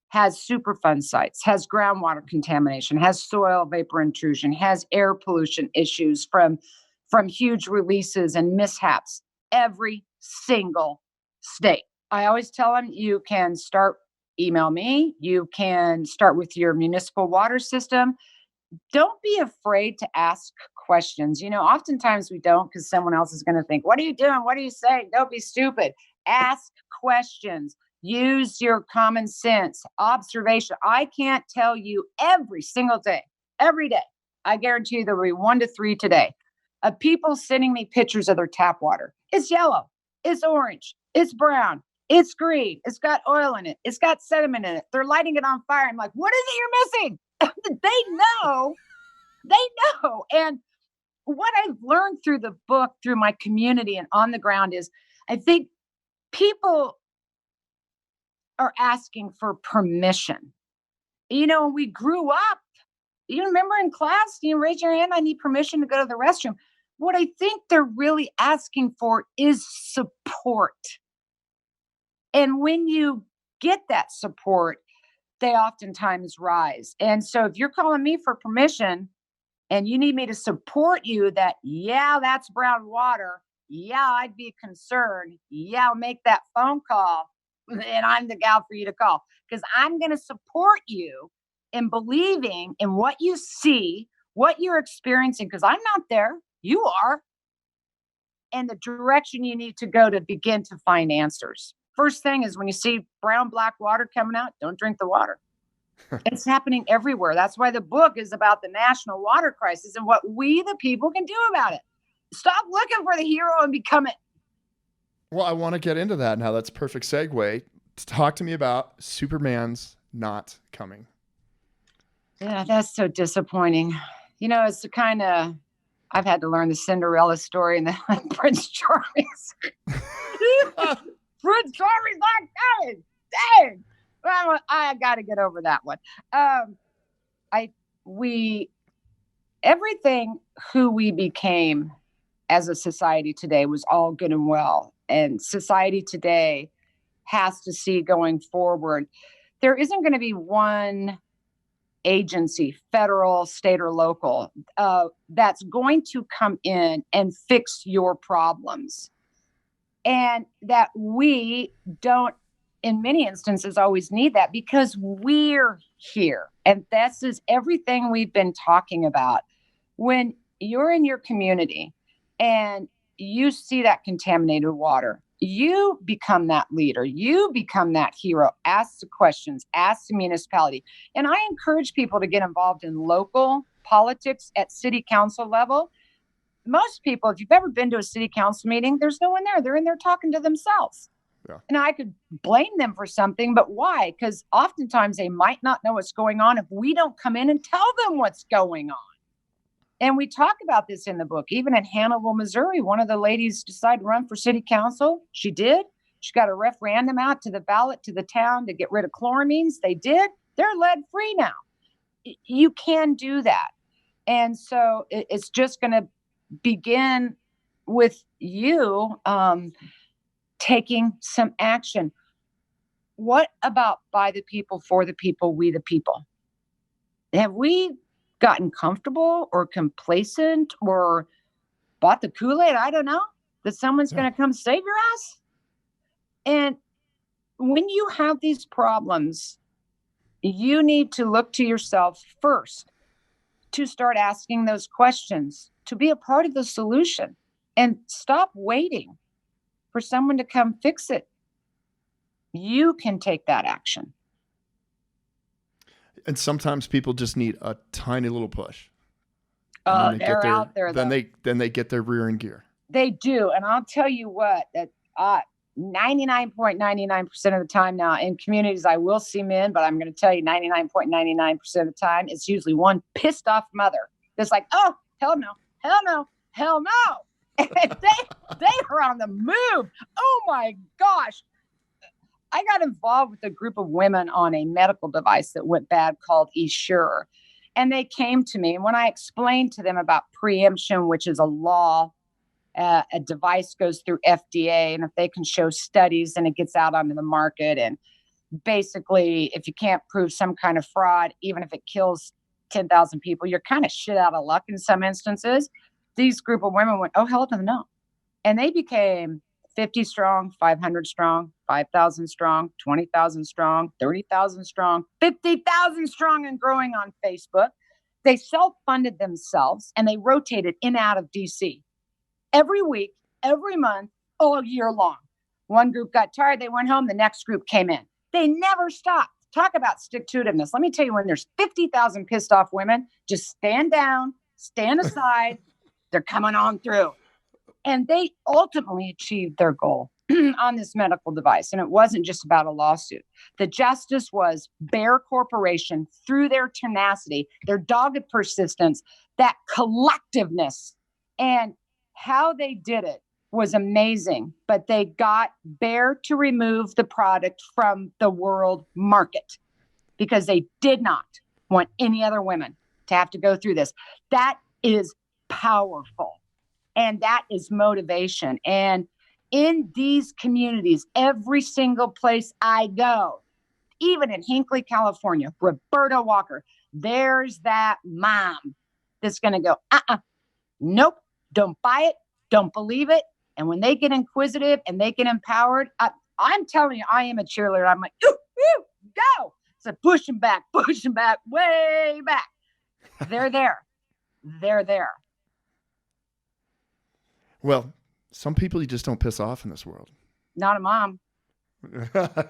has Superfund sites, has groundwater contamination, has soil vapor intrusion, has air pollution issues from huge releases and mishaps. Every single state. I always tell them, you can email me, you can start with your municipal water system. Don't be afraid to ask questions. Oftentimes we don't, because someone else is going to think, what are you doing? What are you saying? Don't be stupid. Ask questions. Use your common sense, observation. I can't tell you every single day, every day. I guarantee you there will be 1 to 3 today of people sending me pictures of their tap water. It's yellow. It's orange. It's brown. It's green. It's got oil in it. It's got sediment in it. They're lighting it on fire. I'm like, what is it you're missing? They know. And what I've learned through the book, through my community and on the ground is, I think people are asking for permission. We grew up, you remember in class, you raise your hand, I need permission to go to the restroom. What I think they're really asking for is support. And when you get that support, they oftentimes rise. And so if you're calling me for permission and you need me to support you that, yeah, that's brown water. Yeah, I'd be concerned. Yeah, I'll make that phone call. And I'm the gal for you to call, because I'm going to support you in believing in what you see, what you're experiencing, because I'm not there. You are. And the direction you need to go to begin to find answers. First thing is, when you see brown, black water coming out, don't drink the water. It's happening everywhere. That's why the book is about the national water crisis and what we, the people, can do about it. Stop looking for the hero and become it. Well, I want to get into that now. That's a perfect segue. Talk to me about Superman's not coming. Yeah, that's so disappointing. It's the kind of, I've had to learn the Cinderella story and the Prince Charming's. Prince Charming's not coming. Dang. Well, I got to get over that one. Everything who we became as a society today was all good and well. And society today has to see going forward, there isn't going to be one agency, federal, state, or local, that's going to come in and fix your problems. And that we don't, in many instances, always need that, because we're here. And this is everything we've been talking about. When you're in your community and you see that contaminated water, you become that leader. You become that hero. Ask the questions, ask the municipality. And I encourage people to get involved in local politics at city council level. Most people, if you've ever been to a city council meeting, there's no one there. They're in there talking to themselves. Yeah. And I could blame them for something, but why? Because oftentimes they might not know what's going on if we don't come in and tell them what's going on. And we talk about this in the book. Even in Hannibal, Missouri, one of the ladies decided to run for city council. She did. She got a referendum out to the ballot to the town to get rid of chloramines. They did. They're lead free now. You can do that. And so it's just going to begin with you taking some action. What about by the people, for the people, we the people? Have we gotten comfortable or complacent or bought the Kool-Aid? I don't know, that someone's going to come save your ass. And when you have these problems, you need to look to yourself first, to start asking those questions, to be a part of the solution, and stop waiting for someone to come fix it. You can take that action. And sometimes people just need a tiny little push. Oh, they're out there. Then they get their rear in gear. They do. And I'll tell you what, that 99.99% of the time now in communities, I will see men, but I'm going to tell you 99.99% of the time, it's usually one pissed off mother that's like, oh, hell no, hell no, hell no. And they are on the move. Oh my gosh. I got involved with a group of women on a medical device that went bad called Essure. And they came to me. And when I explained to them about preemption, which is a law a device goes through FDA, and if they can show studies and it gets out onto the market, and basically if you can't prove some kind of fraud, even if it kills 10,000 people, you're kind of shit out of luck in some instances. These group of women went, oh, hell to the no. And they became 50 strong, 500 strong, 5,000 strong, 20,000 strong, 30,000 strong, 50,000 strong, and growing on Facebook. They self-funded themselves, and they rotated in and out of DC every week, every month, all year long. One group got tired, they went home, the next group came in. They never stopped. Talk about stick-to-itiveness. Let me tell you, when there's 50,000 pissed off women, just stand down, stand aside. They're coming on through. And they ultimately achieved their goal on this medical device. And it wasn't just about a lawsuit. The justice was Bayer Corporation, through their tenacity, their dogged persistence, that collectiveness, and how they did it was amazing. But they got Bayer to remove the product from the world market because they did not want any other women to have to go through this. That is powerful. And that is motivation. And in these communities, every single place I go, even in Hinckley, California, Roberta Walker, there's that mom that's going to go, nope, don't buy it, don't believe it. And when they get inquisitive and they get empowered, I'm telling you, I am a cheerleader. I'm like, go. So push them back, way back. They're there. They're there. Well, some people you just don't piss off in this world. Not a mom.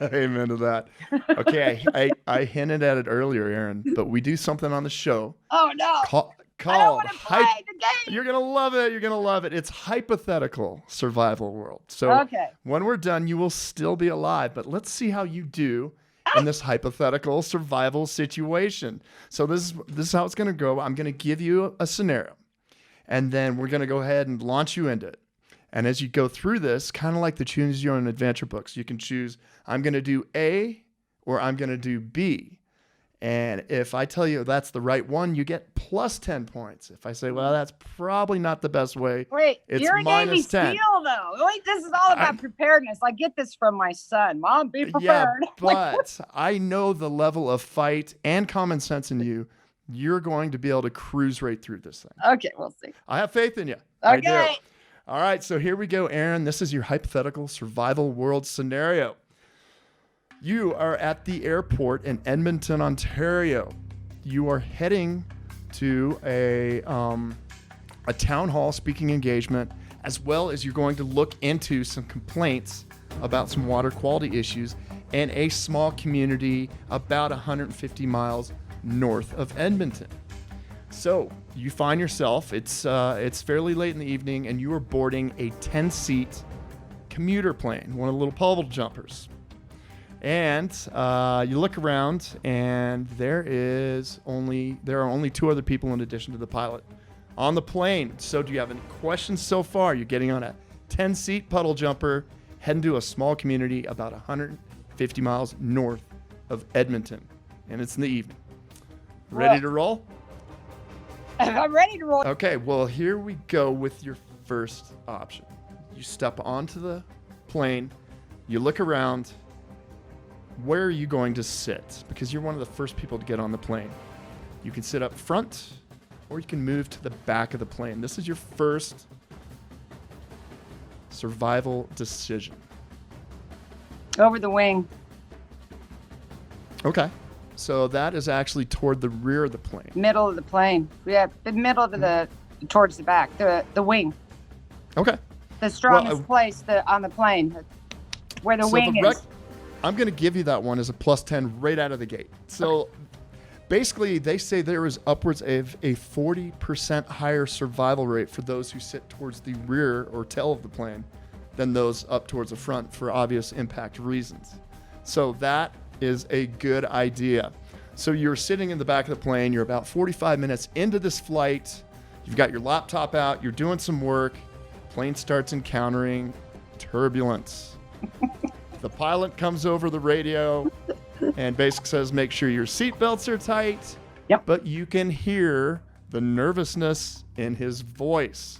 Amen to that. Okay, I hinted at it earlier, Erin, but we do something on the show. Oh, no. Called I don't want to play the game. You're going to love it. You're going to love it. It's hypothetical survival world. So when we're done, you will still be alive, but let's see how you do in this hypothetical survival situation. So this is how it's going to go. I'm going to give you a scenario, and then we're going to go ahead and launch you into it. And as you go through this, kind of like the Choose Your Own Adventure books, you can choose, I'm going to do A or I'm going to do B. And if I tell you that's the right one, you get plus 10 points. If I say, well, that's probably not the best way, it's minus 10. Though. Wait, this is all about preparedness. I get this from my son. Mom, be prepared. Yeah, but I know the level of fight and common sense in you. You're going to be able to cruise right through this thing. Okay, we'll see. I have faith in you. Okay. I do. All right, so here we go, Erin. This is your hypothetical survival world scenario. You are at the airport in Edmonton, Ontario. You are heading to a town hall speaking engagement, as well as you're going to look into some complaints about some water quality issues in a small community about 150 miles north of Edmonton. So you find yourself, it's fairly late in the evening, and you are boarding a 10-seat commuter plane, one of the little bubble jumpers. And you look around, and there are only two other people in addition to the pilot on the plane. So do you have any questions so far? You're getting on a 10-seat puddle jumper, heading to a small community about 150 miles north of Edmonton, and it's in the evening. Ready to roll? I'm ready to roll. Okay, well, here we go with your first option. You step onto the plane, you look around. Where are you going to sit? Because you're one of the first people to get on the plane. You can sit up front, or you can move to the back of the plane. This is your first survival decision. Over the wing. Okay. So that is actually toward the rear of the plane. Middle of the plane. Yeah, the middle to towards the back, the wing. Okay. The strongest place on the plane, where the wing is. I'm going to give you that one as a plus 10 right out of the gate. So basically, they say there is upwards of a 40% higher survival rate for those who sit towards the rear or tail of the plane than those up towards the front for obvious impact reasons. So that is a good idea. So you're sitting in the back of the plane. You're about 45 minutes into this flight. You've got your laptop out. You're doing some work. Plane starts encountering turbulence. The pilot comes over the radio and basically says, make sure your seatbelts are tight. Yep. But you can hear the nervousness in his voice.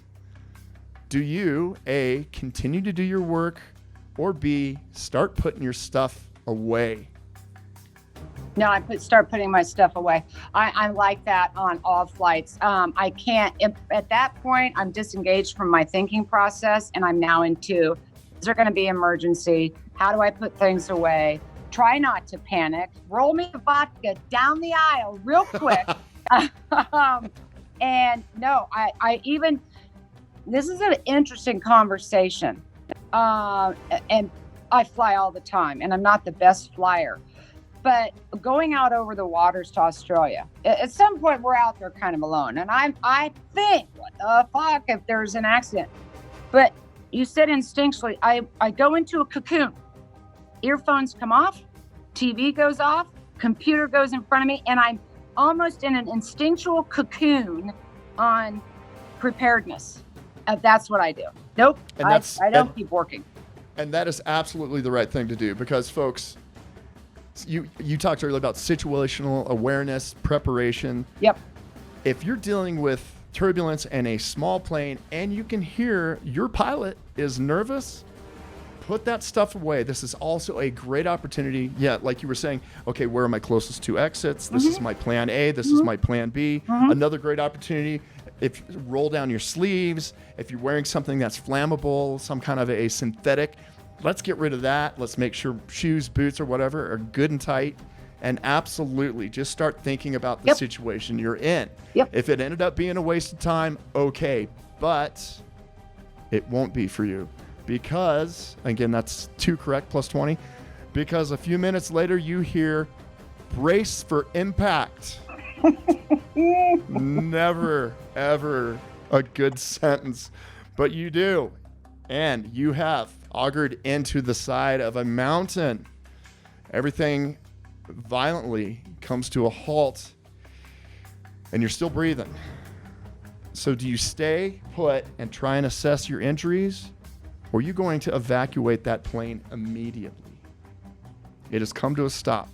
Do you, A, continue to do your work, or B, start putting your stuff away? No, start putting my stuff away. I like that on all flights. I can't, at that point, I'm disengaged from my thinking process, and I'm now into, is there going to be emergency? How do I put things away? Try not to panic. Roll me the vodka down the aisle real quick. And no, I even, this is an interesting conversation. And I fly all the time, and I'm not the best flyer. But going out over the waters to Australia, at some point we're out there kind of alone. And I think, what the fuck if there's an accident? But you said instinctually, I go into a cocoon. Earphones come off, TV goes off, computer goes in front of me, and I'm almost in an instinctual cocoon on preparedness. That's what I do. Nope, I don't keep working. And that is absolutely the right thing to do, because folks, you talked earlier about situational awareness, preparation. Yep. If you're dealing with turbulence in a small plane and you can hear your pilot is nervous, put that stuff away. This is also a great opportunity. Yeah, like you were saying, okay, where are my closest two exits? This is my plan A. This is my plan B. Another great opportunity, if you roll down your sleeves, if you're wearing something that's flammable, some kind of a synthetic, let's get rid of that. Let's make sure shoes, boots, or whatever are good and tight. And absolutely, just start thinking about the situation you're in. If it ended up being a waste of time, okay, but it won't be for you. Because, again, that's 2 correct plus 20. Because a few minutes later, you hear brace for impact. Never, ever a good sentence, but you do. And you have augured into the side of a mountain. Everything violently comes to a halt, and you're still breathing. So do you stay put and try and assess your injuries, or are you going to evacuate that plane immediately? It has come to a stop.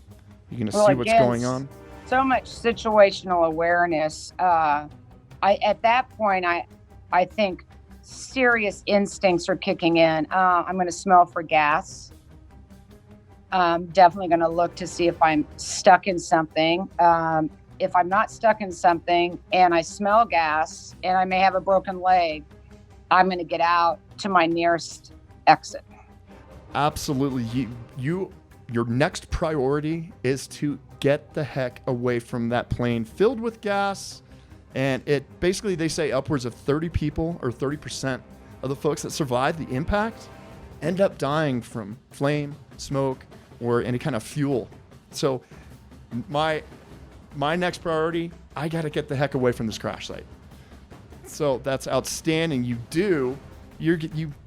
You're going to see what's going on. So much situational awareness. At that point, I think serious instincts are kicking in. I'm going to smell for gas. I'm definitely going to look to see if I'm stuck in something. If I'm not stuck in something and I smell gas and I may have a broken leg, I'm going to get out to my nearest exit. Absolutely. Your next priority is to get the heck away from that plane filled with gas. And it basically, they say upwards of 30 people or 30% of the folks that survive the impact end up dying from flame, smoke, or any kind of fuel. So my next priority, I got to get the heck away from this crash site. So that's outstanding. You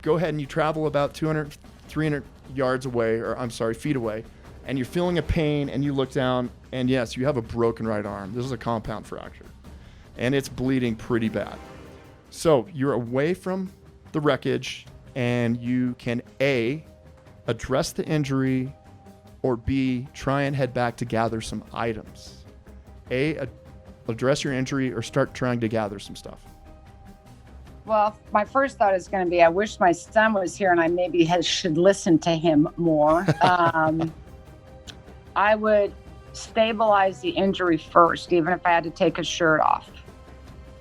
go ahead and you travel about 200, 300 yards away, feet away, and you're feeling a pain, and you look down, and yes, you have a broken right arm. This is a compound fracture, and it's bleeding pretty bad. So you're away from the wreckage, and you can A, address the injury, or B, try and head back to gather some items. A, address your injury, or start trying to gather some stuff. Well, my first thought is going to be, I wish my son was here and I maybe should listen to him more. I would stabilize the injury first, even if I had to take his shirt off.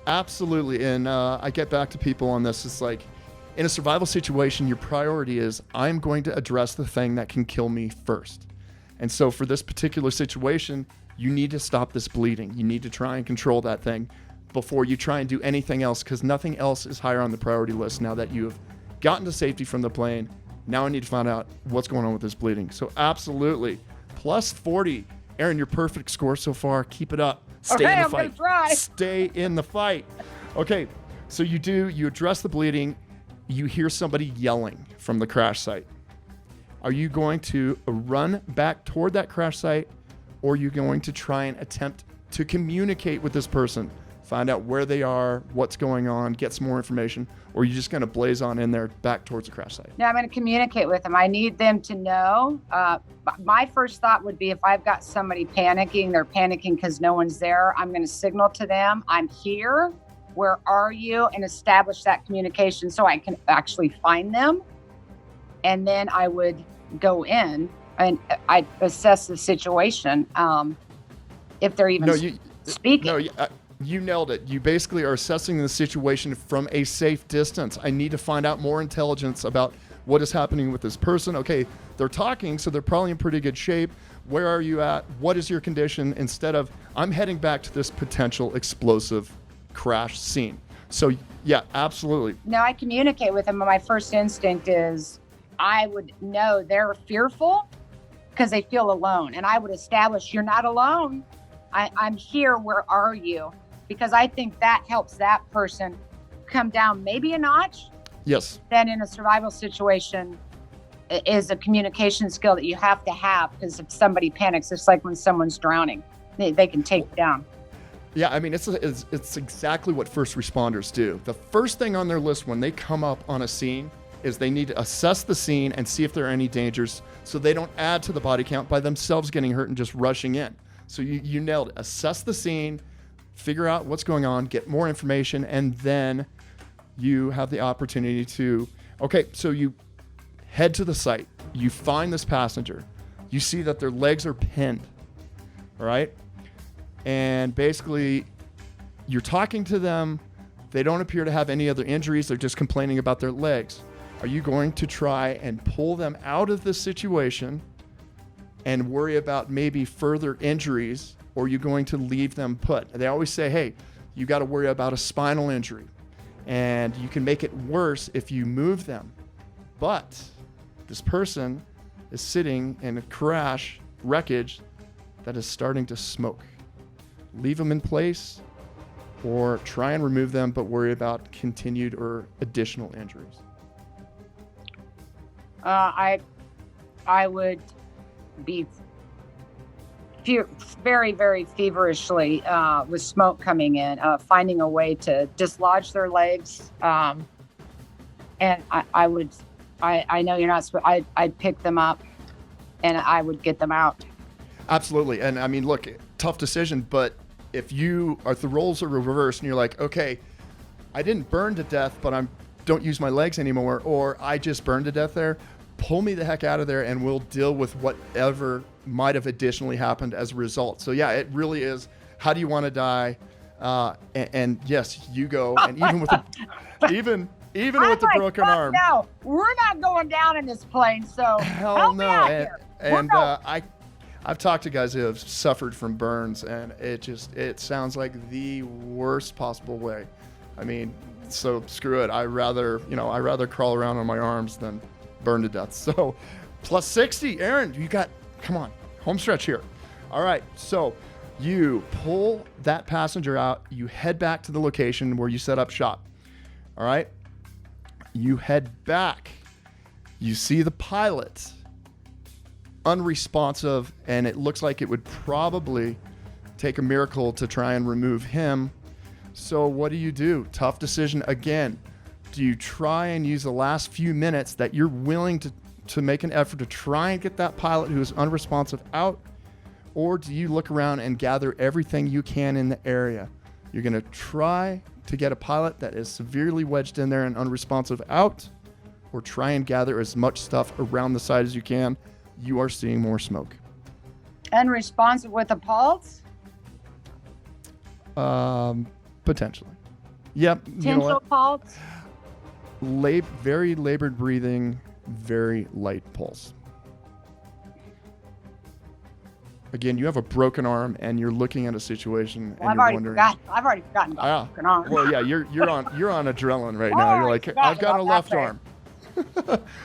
Absolutely. And I get back to people on this. It's like, in a survival situation, your priority is, I'm going to address the thing that can kill me first. And so for this particular situation, you need to stop this bleeding. You need to try and control that thing before you try and do anything else, because nothing else is higher on the priority list now that you have gotten to safety from the plane. Now I need to find out what's going on with this bleeding. So absolutely. Plus 40. Erin, your perfect score so far. Keep it up. Stay in the fight. I'm gonna try. Stay in the fight. Okay, so you address the bleeding. You hear somebody yelling from the crash site. Are you going to run back toward that crash site, or are you going to try and attempt to communicate with this person? Find out where they are, what's going on, get some more information, or are you just going to blaze on in there back towards the crash site? No, I'm going to communicate with them. I need them to know. My first thought would be, if I've got somebody panicking, they're panicking because no one's there, I'm going to signal to them, I'm here. where are you, and establish that communication so I can actually find them. And then I would go in and I assess the situation, if they're even speaking. No, you nailed it. You basically are assessing the situation from a safe distance. I need to find out more intelligence about what is happening with this person. Okay, they're talking, so they're probably in pretty good shape. Where are you at? What is your condition? Instead of, I'm heading back to this potential explosive crash scene. So yeah, absolutely. No, I communicate with them. My first instinct is I would know they're fearful because they feel alone. And I would establish, you're not alone. I'm here. Where are you? Because I think that helps that person come down maybe a notch. Yes. Then in a survival situation is a communication skill that you have to have, because if somebody panics, it's like when someone's drowning, they can take you down. Yeah, I mean, it's exactly what first responders do. The first thing on their list when they come up on a scene is they need to assess the scene and see if there are any dangers so they don't add to the body count by themselves getting hurt and just rushing in. So you nailed it. Assess the scene, figure out what's going on, get more information, and then you have the opportunity to, okay, so you head to the site, you find this passenger, you see that their legs are pinned, all right? And basically, you're talking to them, they don't appear to have any other injuries, they're just complaining about their legs. Are you going to try and pull them out of this situation and worry about maybe further injuries, or are you going to leave them put? They always say, hey, you got to worry about a spinal injury, and you can make it worse if you move them. But this person is sitting in a crash wreckage that is starting to smoke. Leave them in place or try and remove them, but worry about continued or additional injuries. I would be very, very feverishly with smoke coming in, finding a way to dislodge their legs. And I know you're not, I'd pick them up and I would get them out. Absolutely. And I mean, look, tough decision, but if the roles are reversed and you're like, okay, I didn't burn to death, but don't use my legs anymore, or I just burned to death there, pull me the heck out of there and we'll deal with whatever might have additionally happened as a result. So yeah, it really is, how do you want to die? And yes, you go. And even with the broken arm. No, we're not going down in this plane. So hell no. And I've talked to guys who have suffered from burns, and it sounds like the worst possible way. I mean, so screw it. I rather crawl around on my arms than burn to death. So plus 60, Erin, come on, home stretch here. All right. So you pull that passenger out, you head back to the location where you set up shop. All right. You head back, you see the pilot unresponsive, and it looks like it would probably take a miracle to try and remove him. So what do? Tough decision again. Do you try and use the last few minutes that you're willing to make an effort to try and get that pilot who is unresponsive out? Or do you look around and gather everything you can in the area? You're going to try to get a pilot that is severely wedged in there and unresponsive out, or try and gather as much stuff around the side as you can. You are seeing more smoke. Unresponsive with a pulse? Potentially. Yep. Potential pulse? Very labored breathing, very light pulse. Again, you have a broken arm and you're looking at a situation and you're wondering. I've already forgotten about broken arm. Well, yeah, you're on adrenaline right now. You're like, I've got a left arm.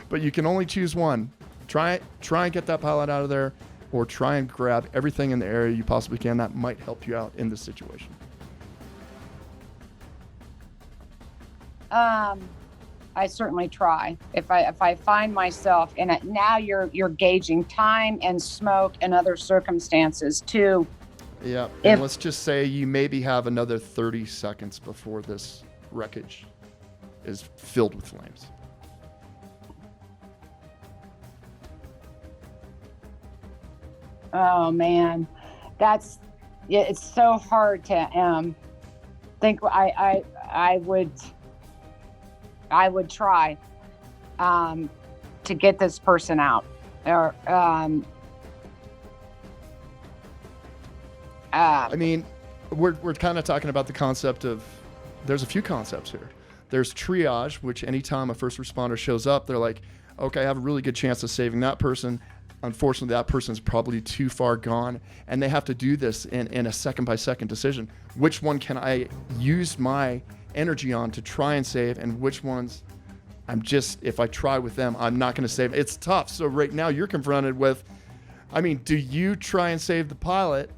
But you can only choose one. Try and get that pilot out of there, or try and grab everything in the area you possibly can that might help you out in this situation. I certainly try. If I find myself in it, now you're gauging time and smoke and other circumstances too. Yeah, and let's just say you maybe have another 30 seconds before this wreckage is filled with flames. Oh man, it's so hard to think. I would try to get this person out. Or I mean, we're kind of talking about the concept of, there's a few concepts here. There's triage, which anytime a first responder shows up, they're like, okay, I have a really good chance of saving that person. Unfortunately, that person's probably too far gone, and they have to do this in a second-by-second decision. Which one can I use my energy on to try and save, and which ones if I try with them, I'm not going to save? It's tough. So right now you're confronted with, I mean, do you try and save the pilot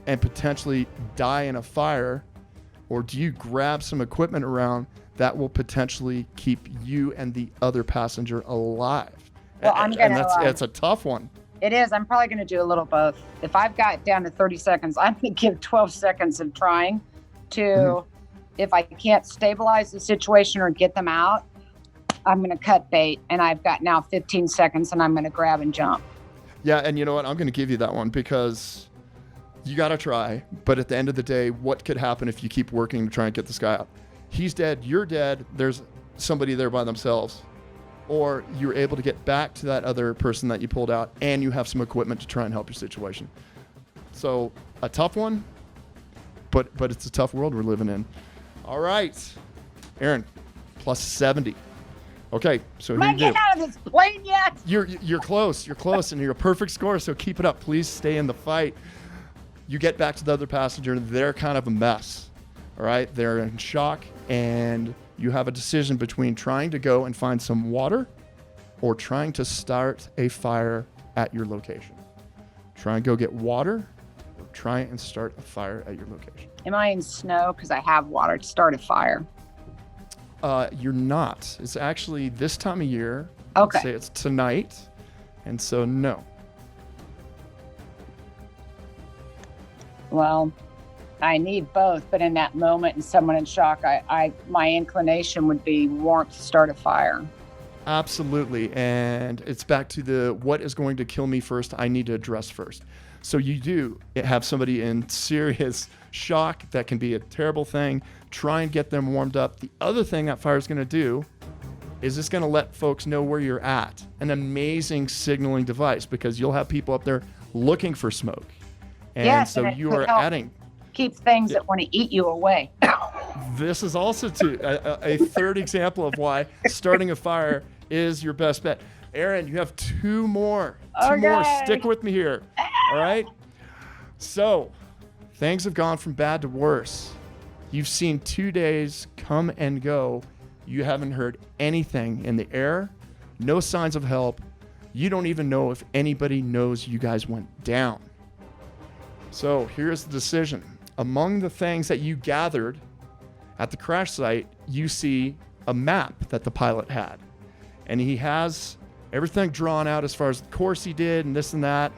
and potentially die in a fire, or do you grab some equipment around that will potentially keep you and the other passenger alive? Well, It's a tough one. It is. I'm probably going to do a little both. If I've got down to 30 seconds, I'm going to give 12 seconds of trying to, if I can't stabilize the situation or get them out, I'm going to cut bait, and I've got now 15 seconds, and I'm going to grab and jump. Yeah, and you know what? I'm going to give you that one because you got to try. But at the end of the day, what could happen if you keep working to try and get this guy out? He's dead. You're dead. There's somebody there by themselves. Or you're able to get back to that other person that you pulled out, and you have some equipment to try and help your situation. So a tough one, but it's a tough world we're living in. All right, Erin, plus 70. Okay, so Am I getting out of this plane yet? You're close. You're close, and you're a perfect score. So keep it up. Please stay in the fight. You get back to the other passenger. They're kind of a mess. All right, they're in shock, and you have a decision between trying to go and find some water or trying to start a fire at your location. Try and go get water or try and start a fire at your location. Am I in snow? Because I have water to start a fire. You're not. It's actually this time of year. Okay. I'd say it's tonight. And so, no. Well, I need both, but in that moment and someone in shock, my inclination would be warmth to start a fire. Absolutely. And it's back to the what is going to kill me first, I need to address first. So you do have somebody in serious shock. That can be a terrible thing. Try and get them warmed up. The other thing that fire is going to do is it's going to let folks know where you're at. An amazing signaling device, because you'll have people up there looking for smoke. And yes, so and you are adding. Keep things that want to eat you away. This is also a third example of why starting a fire is your best bet. Erin, you have two more. Two more. Stick with me here. All right? So, things have gone from bad to worse. You've seen 2 days come and go. You haven't heard anything in the air. No signs of help. You don't even know if anybody knows you guys went down. So, here's the decision. Among the things that you gathered at the crash site, you see a map that the pilot had. And he has everything drawn out as far as the course he did and this and that.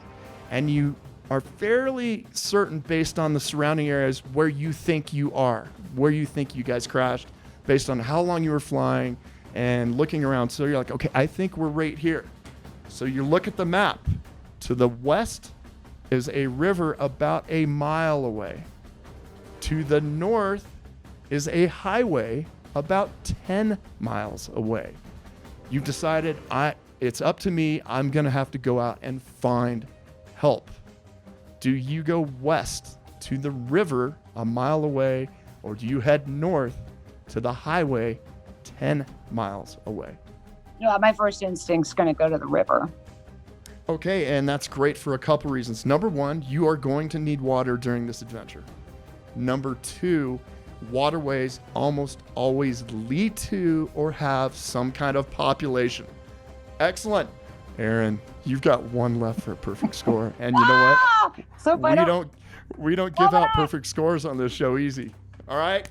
And you are fairly certain, based on the surrounding areas, where you think you are, where you think you guys crashed, based on how long you were flying and looking around. So you're like, okay, I think we're right here. So you look at the map. To the west is a river about a mile away. To the north is a highway about 10 miles away. You've decided, it's up to me. I'm going to have to go out and find help. Do you go west to the river a mile away, or do you head north to the highway 10 miles away? No, my first instinct's going to go to the river. Okay, and that's great for a couple reasons. Number one, you are going to need water during this adventure. Number two, waterways almost always lead to or have some kind of population. Excellent. Erin, you've got one left for a perfect score. And you know what? So we don't give out perfect scores on this show easy. All right?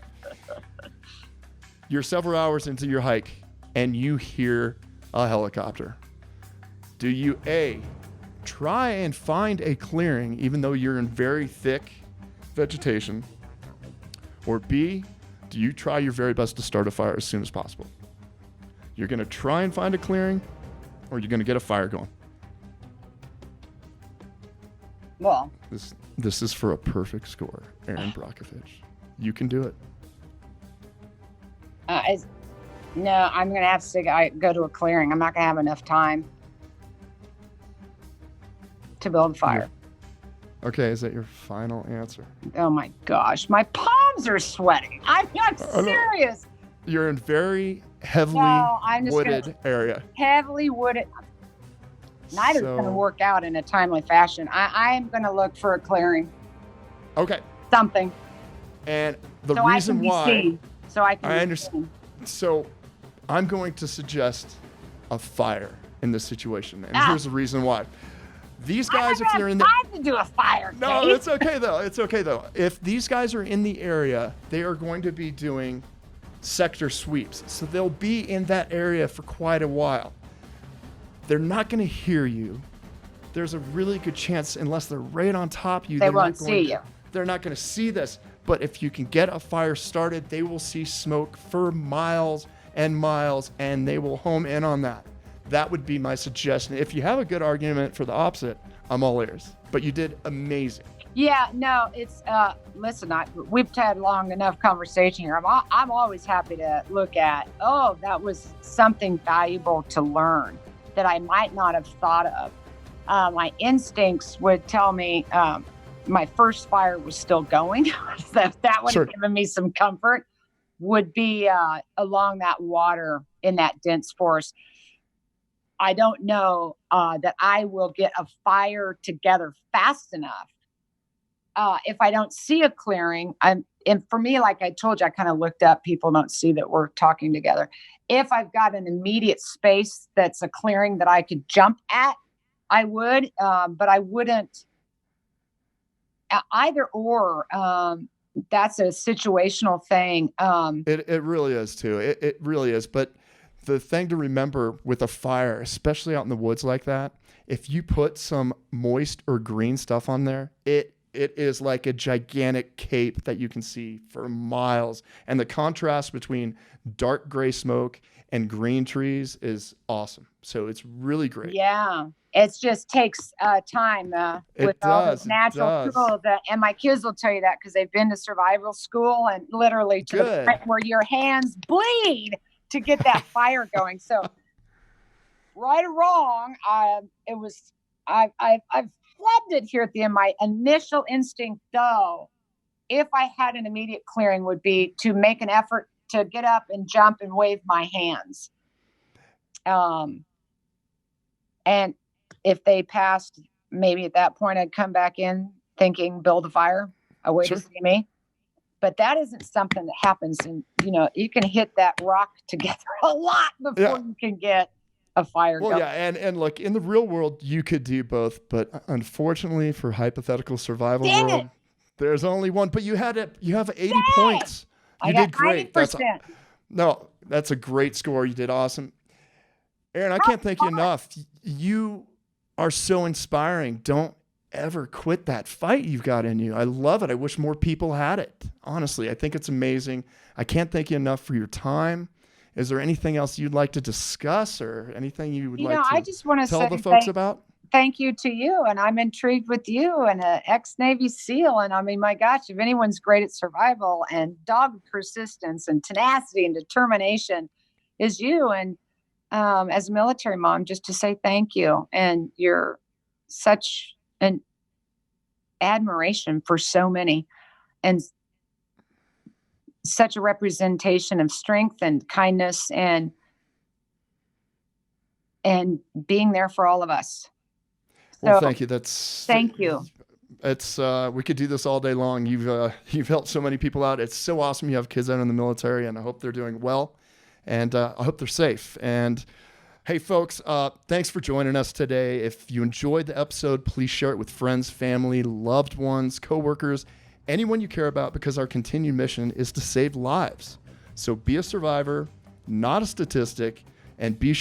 You're several hours into your hike and you hear a helicopter. Do you A, try and find a clearing even though you're in very thick vegetation? Or B, do you try your very best to start a fire as soon as possible? You're going to try and find a clearing, or you're going to get a fire going? Well, this is for a perfect score, Erin Brockovich. You can do it. No, I'm going to have to go to a clearing. I'm not going to have enough time to build a fire. Okay, is that your final answer? Oh my gosh, my palms are sweating. I'm serious. You're in very heavily wooded area. Heavily wooded. Neither's going to work out in a timely fashion. I'm going to look for a clearing. Okay. Something. And the reason why. I understand. So I'm going to suggest a fire in this situation. And here's the reason why. These guys, if they're in the time to do a fire. No, Cade. it's okay though. It's okay though. If these guys are in the area, they are going to be doing sector sweeps. So they'll be in that area for quite a while. They're not going to hear you. There's a really good chance, unless they're right on top of you, they won't see you. They're not going to see this. But if you can get a fire started, they will see smoke for miles and miles, and they will home in on that. That would be my suggestion. If you have a good argument for the opposite, I'm all ears. But you did amazing. Yeah, no, it's, listen, we've had long enough conversation here. I'm always happy to look at, that was something valuable to learn that I might not have thought of. My instincts would tell me my first fire was still going. So that would have given me some comfort, would be along that water in that dense forest. I don't know that I will get a fire together fast enough. If I don't see a clearing, and for me, like I told you, I kind of looked up, people don't see that we're talking together. If I've got an immediate space that's a clearing that I could jump at, I would, but I wouldn't either or. That's a situational thing. It really is too. It really is. But the thing to remember with a fire, especially out in the woods like that, if you put some moist or green stuff on there, it is like a gigantic cape that you can see for miles. And the contrast between dark gray smoke and green trees is awesome. So it's really great. Yeah. It just takes time with all those natural tools. And my kids will tell you that because they've been to survival school and literally to the point where your hands bleed to get that fire going. So right or wrong, I've flubbed it here at the end. My initial instinct, though, if I had an immediate clearing, would be to make an effort to get up and jump and wave my hands. And if they passed, maybe at that point I'd come back in thinking, build a fire, a way to see me. But that isn't something that happens. And, you can hit that rock together a lot before you can get a fire going. Yeah. And look, in the real world, you could do both. But unfortunately for hypothetical survival world, there's only one. But you have 80 points. You did great. 90%. That's a great score. You did awesome. Erin, I can't thank you enough. You are so inspiring. Don't ever quit that fight you've got in you. I love it. I wish more people had it. Honestly, I think it's amazing. I can't thank you enough for your time. Is there anything else you'd like to discuss or anything you would like to I just want to tell the folks about? Thank you to you. And I'm intrigued with you and an ex-Navy SEAL. And I mean, my gosh, if anyone's great at survival and dogged persistence and tenacity and determination is you. And as a military mom, just to say thank you. And you're such an admiration for so many and such a representation of strength and kindness and being there for all of us. Well, thank you. Thank you. It's we could do this all day long. You've helped so many people out. It's so awesome. You have kids out in the military, and I hope they're doing well, and I hope they're safe. And hey, folks, thanks for joining us today. If you enjoyed the episode, please share it with friends, family, loved ones, coworkers, anyone you care about, because our continued mission is to save lives. So be a survivor, not a statistic, and be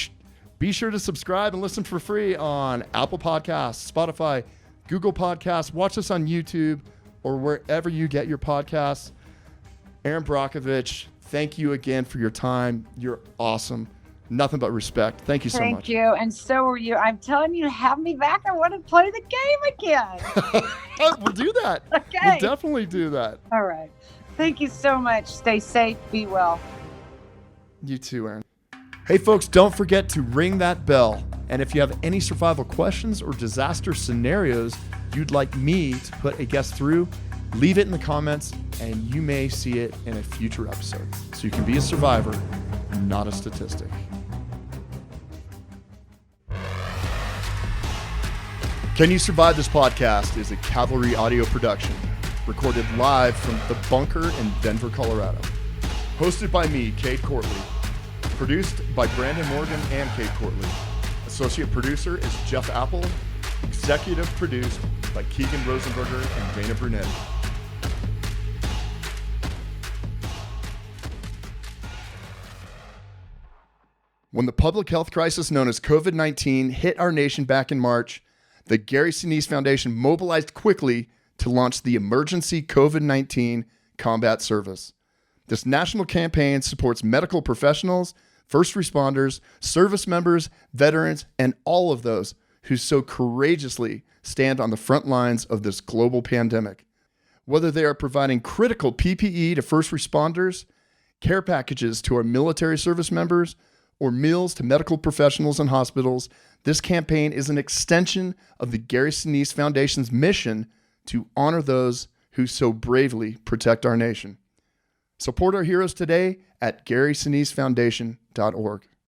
sure to subscribe and listen for free on Apple Podcasts, Spotify, Google Podcasts. Watch us on YouTube or wherever you get your podcasts. Erin Brockovich, thank you again for your time. You're awesome. Nothing but respect. Thank you so much. Thank you. And so are you. I'm telling you, have me back. I want to play the game again. We'll do that. Okay. We'll definitely do that. All right. Thank you so much. Stay safe. Be well. You too, Erin. Hey folks, don't forget to ring that bell. And if you have any survival questions or disaster scenarios you'd like me to put a guest through, leave it in the comments and you may see it in a future episode. So you can be a survivor, not a statistic. Can You Survive This Podcast is a Cavalry audio production, recorded live from the bunker in Denver, Colorado. Hosted by me, Cade Courtley. Produced by Brandon Morgan and Cade Courtley. Associate producer is Jeff Apple. Executive produced by Keegan Rosenberger and Dana Brunetti. When the public health crisis known as COVID-19 hit our nation back in March, the Gary Sinise Foundation mobilized quickly to launch the Emergency COVID-19 Combat Service. This national campaign supports medical professionals, first responders, service members, veterans, and all of those who so courageously stand on the front lines of this global pandemic. Whether they are providing critical PPE to first responders, care packages to our military service members, or meals to medical professionals and hospitals, this campaign is an extension of the Gary Sinise Foundation's mission to honor those who so bravely protect our nation. Support our heroes today at GarySiniseFoundation.org.